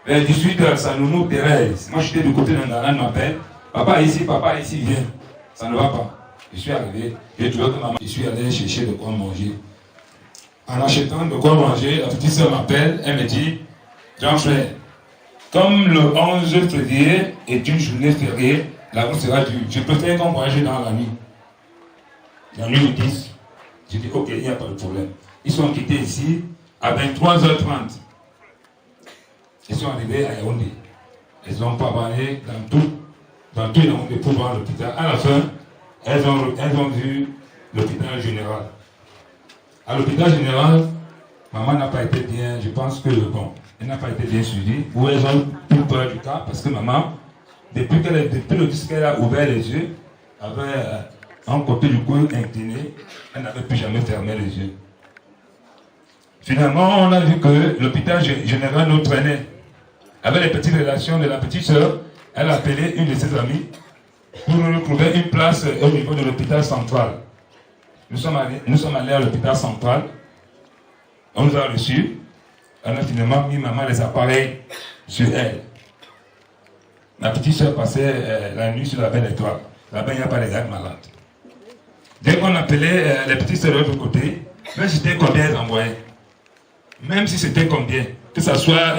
Vers 18h, sa nounou Thérèse. Moi, j'étais du côté d'un elle m'appelle. Papa ici, viens. Ça ne va pas. Je suis arrivé. J'ai trouvé que maman. Je suis allé chercher de quoi manger. En achetant de quoi manger, la petite soeur m'appelle. Elle me dit, Jean-Frère, comme le 11 février est une journée fériée, la route sera dure. Je préfère qu'on voyage dans la nuit. La nuit du 10. J'ai dit, ok, il n'y a pas de problème. Ils sont quittés ici à 23h30. Ils sont arrivés à Yaoundé. Ils ont parlé dans tout Yaoundé pour voir l'hôpital. À la fin, elles ont vu l'hôpital général. À l'hôpital général, maman n'a pas été bien, je pense que, elle n'a pas été bien suivie. Ou elles ont eu peur du cas, parce que maman, depuis le disque qu'elle a ouvert les yeux, avait un côté du cou incliné, elle n'avait plus jamais fermé les yeux. Finalement, on a vu que l'hôpital général nous traînait. Avec les petites relations de la petite sœur, elle a appelé une de ses amies pour nous trouver une place au niveau de l'hôpital central. Nous sommes allés à l'hôpital central. On nous a reçus. On a finalement mis maman les appareils sur elle. Ma petite soeur passait la nuit sur la belle étoile. Là-bas, il n'y a pas les gars malades. Dès qu'on appelait les petites soeurs de l'autre côté, même si c'était combien elles envoyaient. Même si c'était combien, que ce soit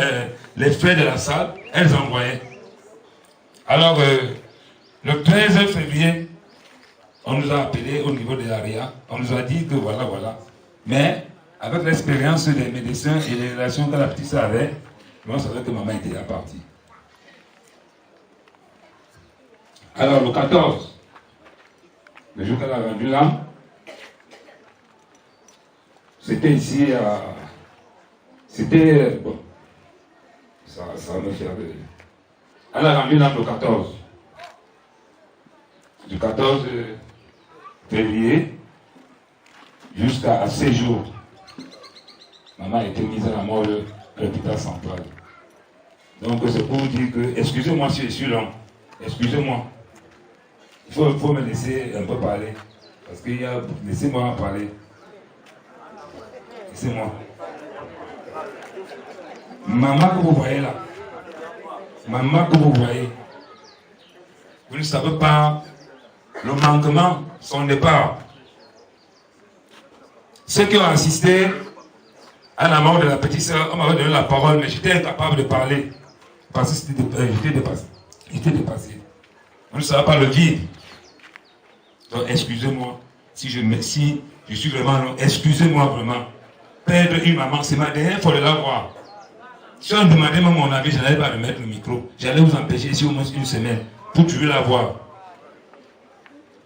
les frais de la salle, elles envoyaient. Alors, le 13 février, on nous a appelés au niveau de l'ARIA. On nous a dit que voilà. Mais, avec l'expérience des médecins et les relations que la petite sœur avait, Mais on savait que maman était déjà partie. Alors le 14, le jour qu'elle a rendu l'âme, c'était ici c'était... Bon, ça va me faire de... Elle a rendu l'âme le 14. Du 14 février jusqu'à 6 jours. Maman a été mise à la mort de l'hôpital central. Donc c'est pour vous dire que, excusez-moi si je suis long, excusez-moi. Il faut me laisser un peu parler. Parce qu'il y a... Laissez-moi parler. Laissez-moi. Maman que vous voyez là, maman que vous voyez, vous ne savez pas le manquement, son départ. Ceux qui ont assisté à la mort de la petite sœur, on m'avait donné la parole, mais j'étais incapable de parler. Parce que j'étais dépassé. On ne savait pas le vide. Donc excusez-moi si je suis vraiment long. Excusez-moi vraiment. Perdre une maman, c'est ma dernière fois de la voir. Si on me demandait mon avis, je n'allais pas remettre le micro. J'allais vous empêcher ici au moins une semaine pour toujours la voir.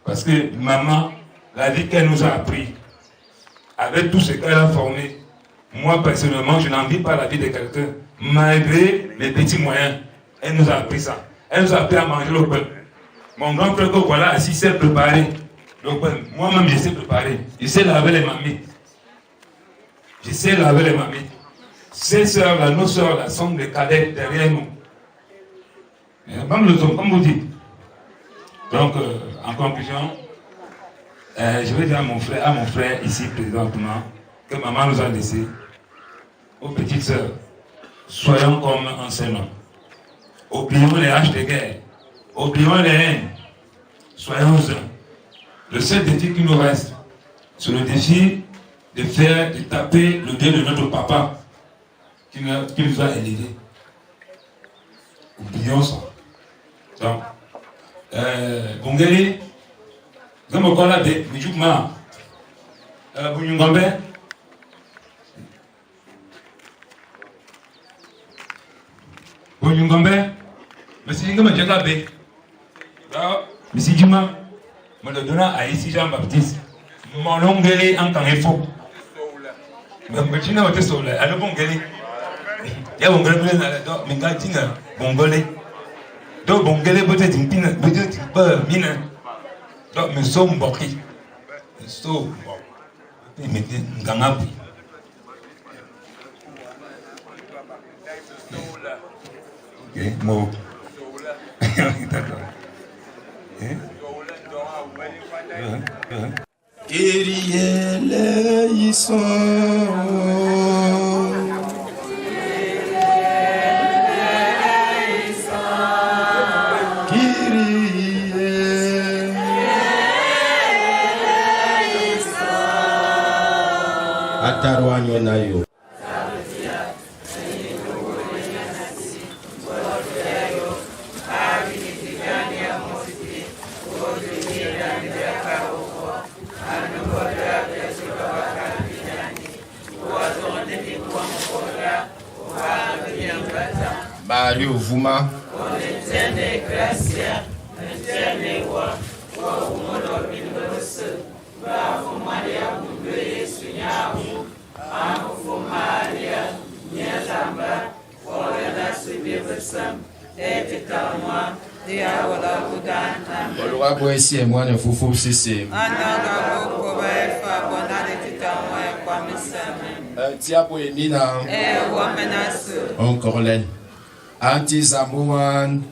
Parce que maman, la vie qu'elle nous a appris, avec tout ce qu'elle a formé, moi personnellement, je n'envie pas la vie de quelqu'un. Malgré les petits moyens, elle nous a appris ça. Elle nous a appris à manger le pain. Mon grand frère que voilà assis sait préparer le pain. Moi-même, je sais préparer. Je sais laver les mamies. Je sais laver les mamies. Ces sœurs-là, nos sœurs-là, sont des cadets derrière nous. Comme vous dites. Donc, en conclusion, je vais dire à mon frère ici présentement, que maman nous a laissé, aux petites sœurs, soyons comme un seul homme. Oublions les haches de guerre, oublions les haines, soyons un. Le seul défi qui nous reste, c'est le défi de taper le Dieu de notre papa qui nous a élevés. Oublions ça. Donc, Bongeli, Gamokola de Mijukma, Bunyungombe, Monsieur Ngama Jagabe, Monsieur Juma, me le donna à ici Jean-Baptiste, mon ongeli en tant que faux. Mais tu n'as pas été là, à le Bongeli. Il y a Bongeli, mais quand tu as Bongoli. Donc, Bongeli peut-être une pine, peut-être une mine. Donc, nous sommes bloqués. Nous sommes bloqués. Nous sommes ok, mot. D'accord. Kyrie eleison. Atarwanyo nayo. Mario Vuma. Olùwà bọ̀ esi ẹ̀mú àná fúfú sísè. Tí a bọ̀ èmi náà. Onkorlen. Anti Zamouan.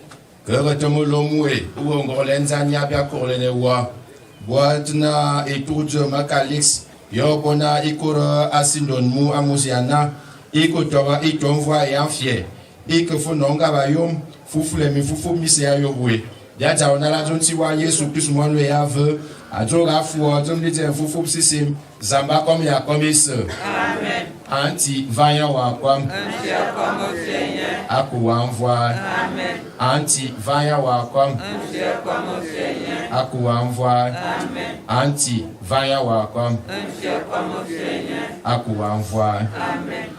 Kërëtëmulomwe. Ou onkorlen zanya bia korlen ewa. Boatna etudio makalix. Yobona ikura asindonmu amusiana. Ikotowa itomvwa et enfie. Ikofononga bayom. Fufule mi fufu mise ya yobwe. Yata onala jonti wa Yesu Kristo mwanwe yave. Adjoga fuwa jomlite fufu sisim. Zamba kom ya komis. Amen. Anti vanya wa kwam. Anti akwam ofienye. Aku wamvwa. Amen. Anti vanya wa kwam. Anti akwam ofienye. Aku wamvwa. Amen. Anti vanya wa kwam. Anti akwam ofienye. Aku wamvwa. Amen.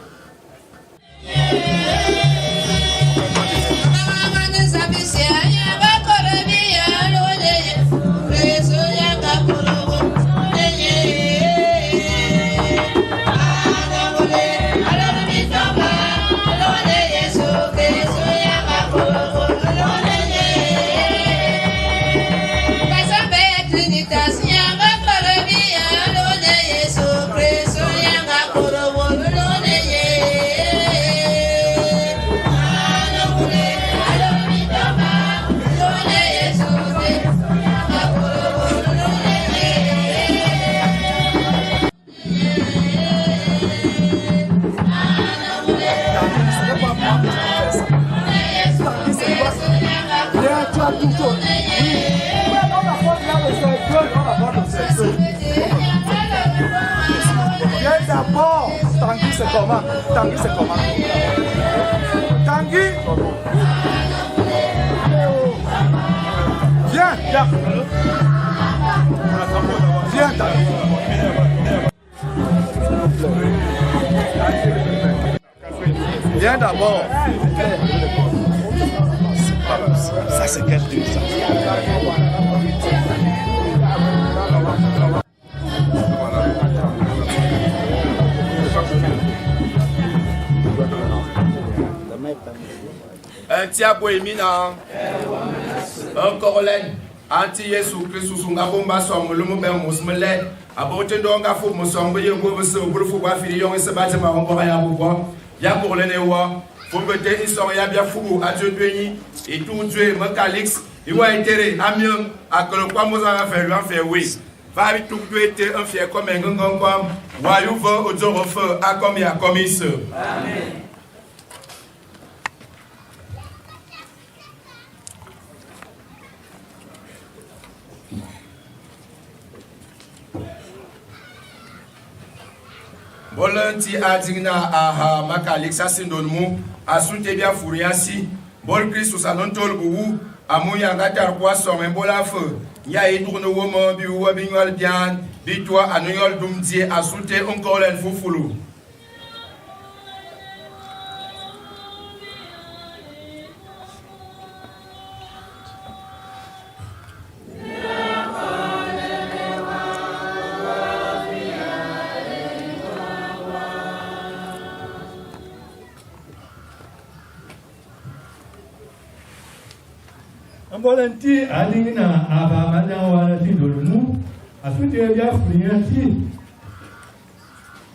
Viens d'abord. Tanguy, c'est comment? Tanguy, c'est comment? Tanguy. Viens, viens. Viens, Tanguy. Viens d'abord. Ça, c'est quel Dieu, ça? Un tiabo éminent, un corolaine, anti-Yesu Christus, un gabomba som, le mot ben mousmele, a beauté d'onga fou, mon som, vous se bouffe, vous fini, et se battre ma remporte à vous. Ya pour le néwa, faut que ils sont ya bien fou, à Dieu béni, et tout Dieu, mon calix, il va être amieux, à que le quoi nous a fait, lui en fait oui. Va avec tout Dieu était un fier comme un grand comme, voyou va au Dieu refait, à comme il a commis ce. Amen. Volonti adigna aha makalix asindonmu asunte bia furiasi bol Christus anontol buwu amuya ngata kwa somme bolafe ya etourne womo bi wo bignol bian bi toi anuyol dumdie asunte encore len fufulu. Volonti alina aba majawa ti dolmu asute bia furiati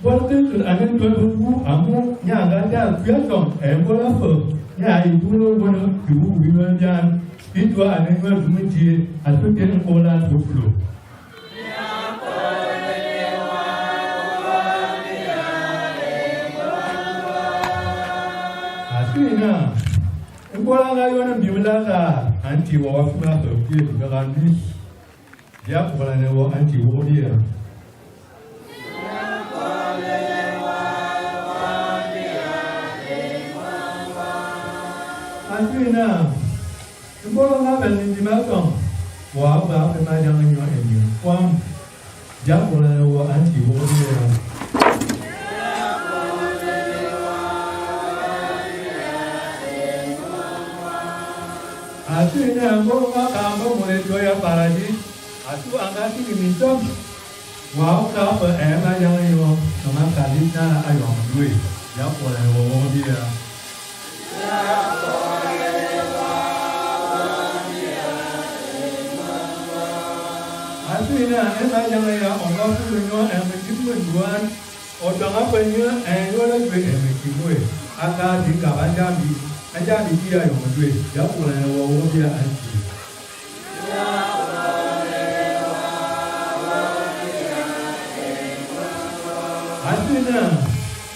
bolten anen dolmu amu nyanga da kyaton e bola fo ya ibulo bono kibu wiwa jan itwa anen ma dumti asute ko la fulo asina Voilà la yone biulala anti wa funa to ki garani ya pour la newo anti wo dia Antina Mbolo na ben di maton wa ba pe ma yang yo en kwam ya pour la newo anti wo dia Asu ini anggo kamu mulai doya paradi, asu angkati diminta, wow kau emak yang itu, nama kalinya ayam duit, ya boleh ngomong dia. Asu ini emak yang itu, orang tu punya emak kimuan, orang apa ni, orang lebih emak kimuan, agak di kawan jami. Aja di dia yang menduit, ya boleh ngomong dia anti. Antinya,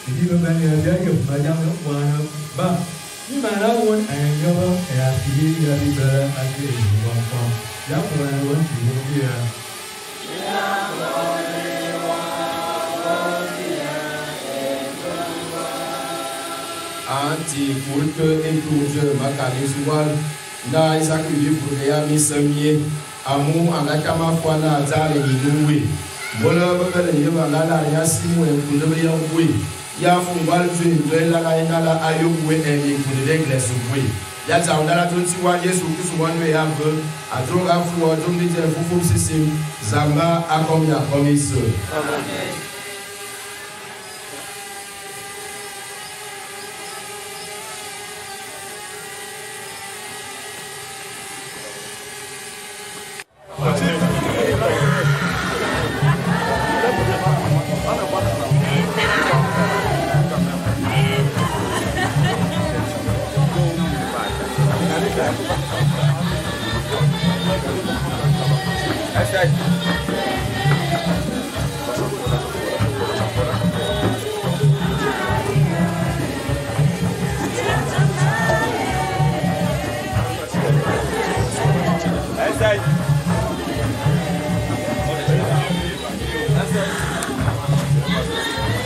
jadi berbanding dia yang banyak orang bang. Di mana pun ayam ya sih dari beran aja ngomong, ya boleh ngomong dia. Anti pour que et tout je makalisual na isakuye pour ya misamie amu anakama kwana zale niwe bola bakale yema ngala ya simu e kunde ya we ya fungal tu la la ayo we e kunde l'église we ya zaundala tonti wa Yesu Kristo wanwe ya be adro afu odum ni te fufu sisim zamba akomya komiso amen.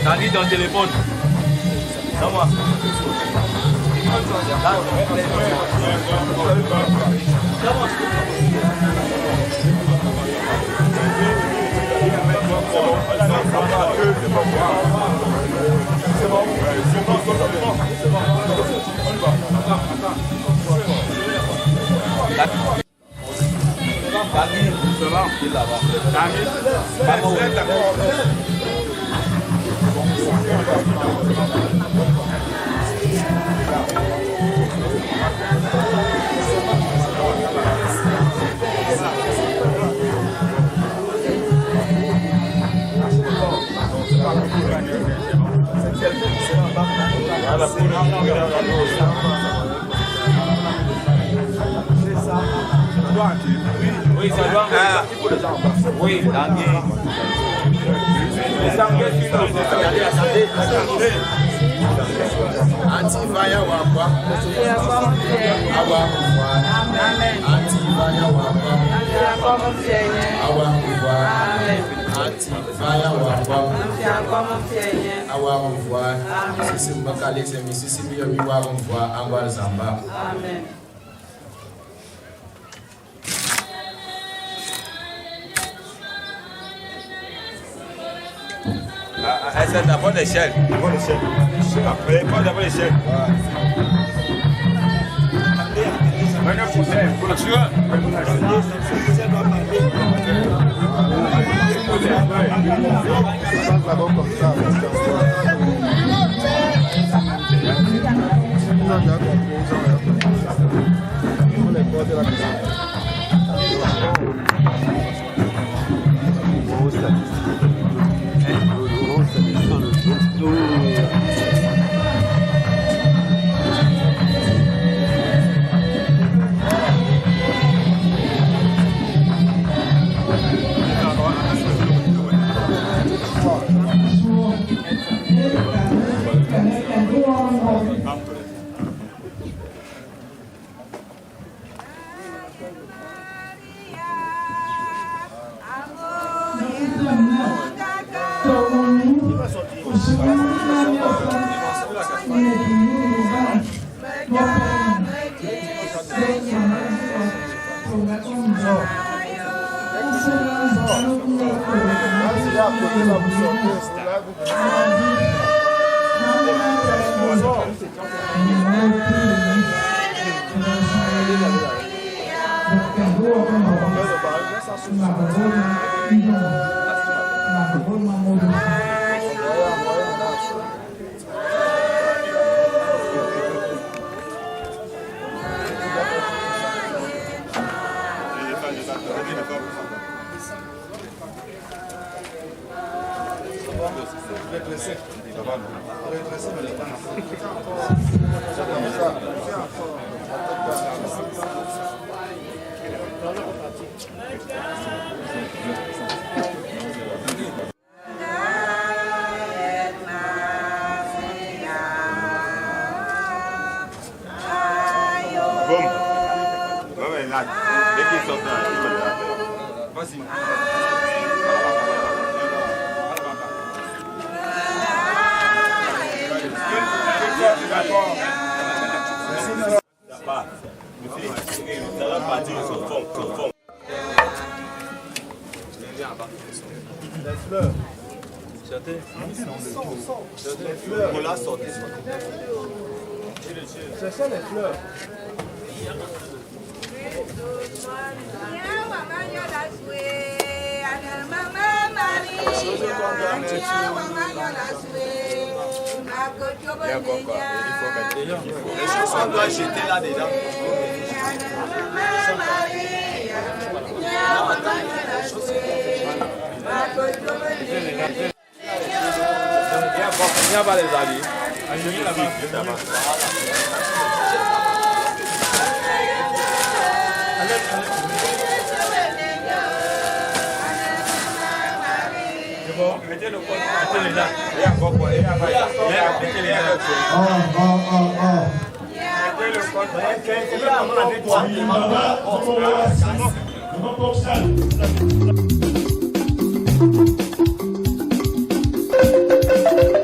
Tanguy dans le téléphone. C'est moi. Oui, ça doit oui, Tanguy. Antivaya wapa. Awa mwa. Antivaya wapa. Awa mwa. Antivaya wapa. Awa mwa. Sisi mbakali semi sisi biyo biwa mwa angwa zamba. Amen. C'est d'abord l'échelle. D'abord l'échelle. Après, pas d'abord l'échelle. On l'a sorti. C'est ça les fleurs. Les chansons doivent jeter là-dedans. Viens voir les amis. Mettez le compte, mettez les dates. Et encore quoi, et après, mettez les dates. Mettez le compte. Thank you.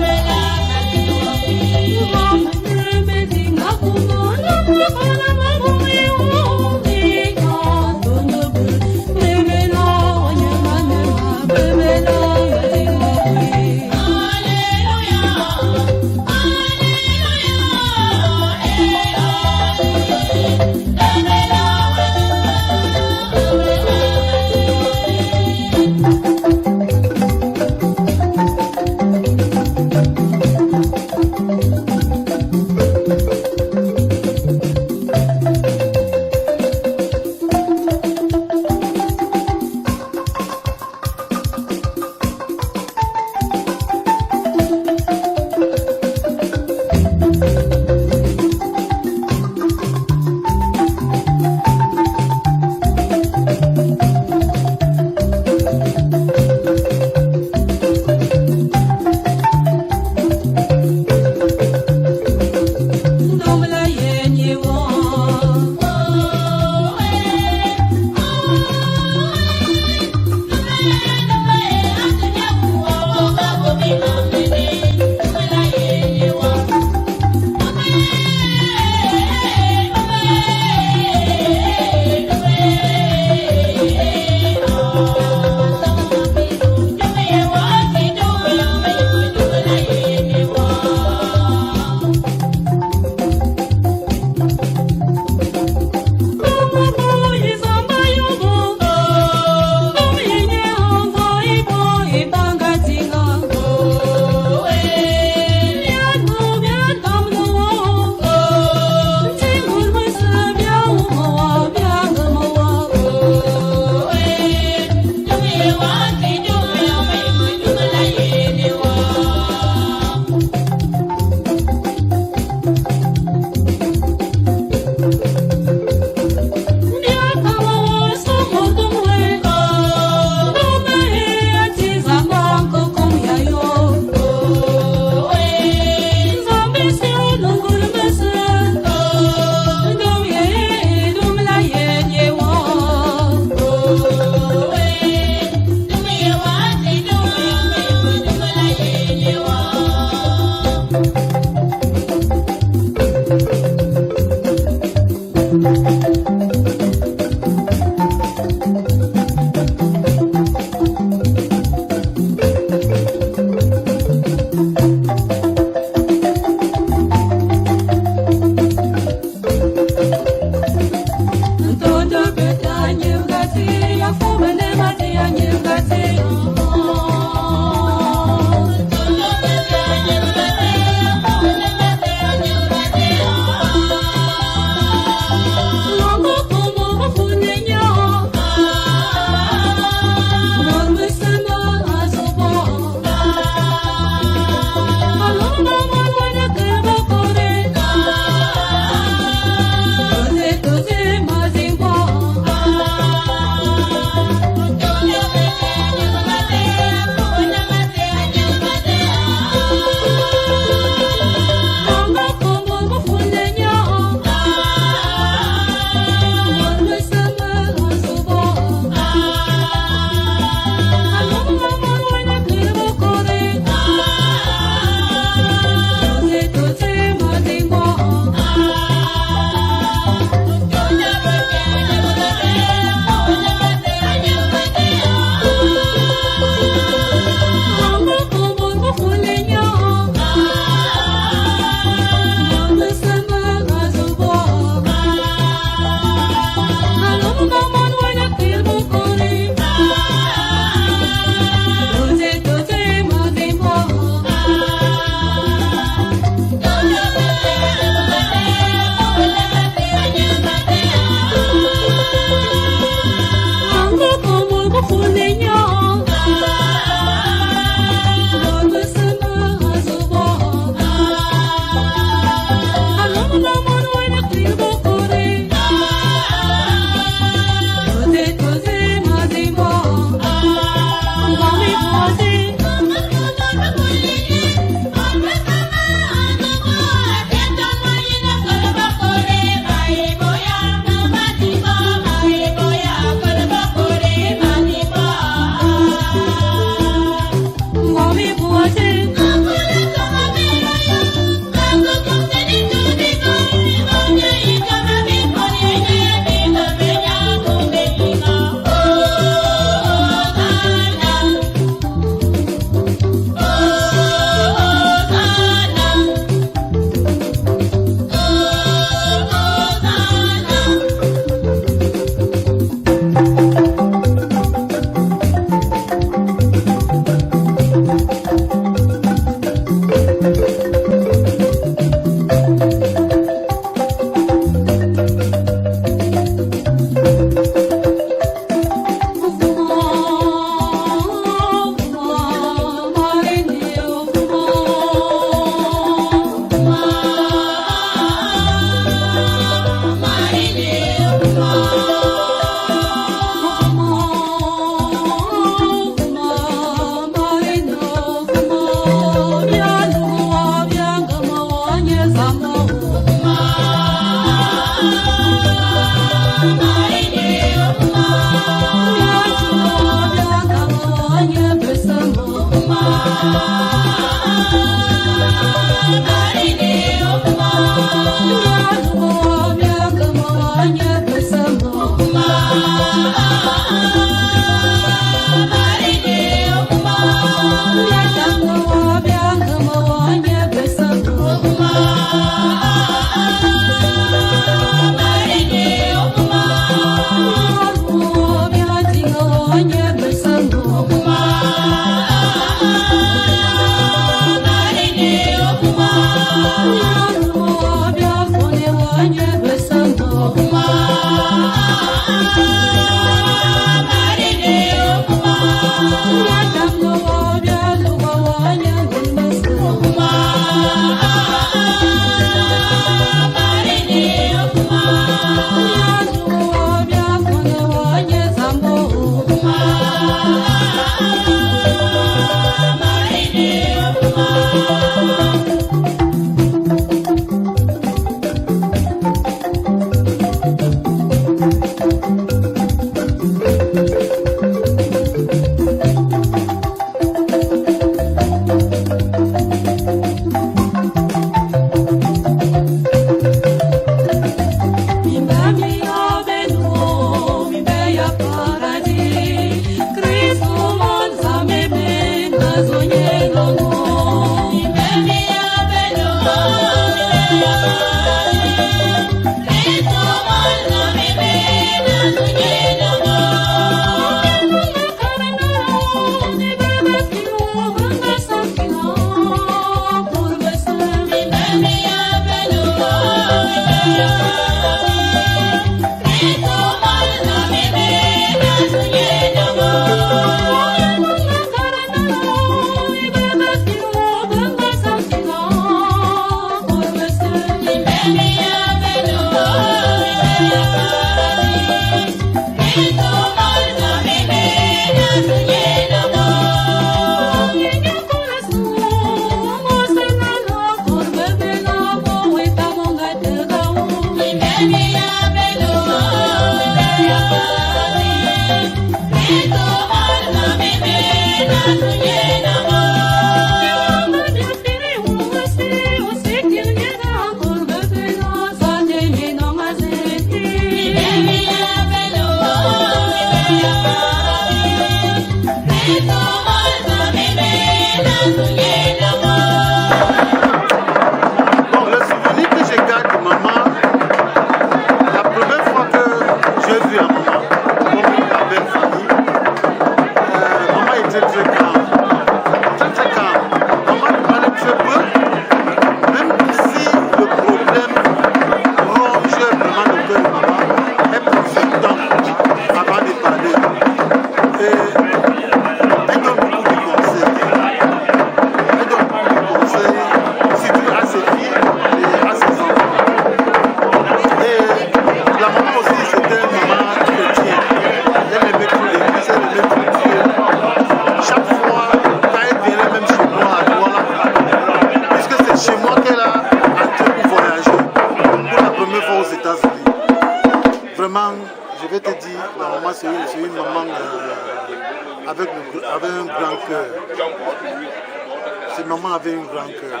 Cette maman avait un grand cœur.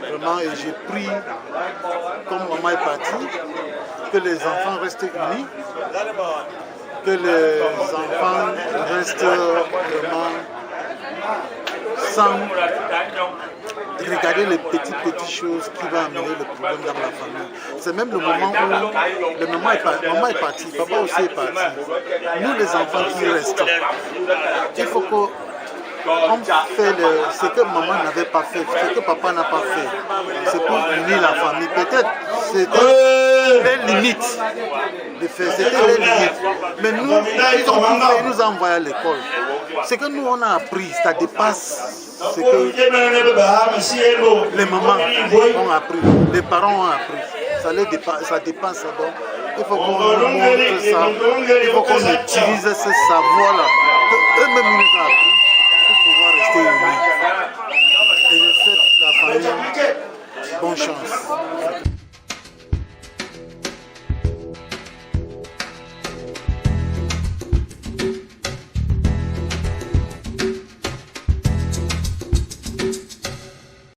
Vraiment, et j'ai pris, comme maman est partie, que les enfants restent unis, que les enfants restent vraiment sans regarder les petites choses qui vont amener le problème dans la famille. C'est même le moment où maman est partie, papa aussi est parti. Nous les enfants qui restent, il faut que on fait ce que maman n'avait pas fait, ce que papa n'a pas fait. C'est pour unir la famille. Peut-être c'était les limites de faire, c'était les limites. Mais nous, ils nous ont envoyés à l'école. Ce que nous on a appris, ça dépasse ce que les mamans ont appris, les parents ont appris. Ça dépasse ça. Donc, il faut qu'on nous montre ça, il faut qu'on utilise ce savoir-là qu'eux-mêmes nous ont appris. Et je souhaite la famille bonne chance.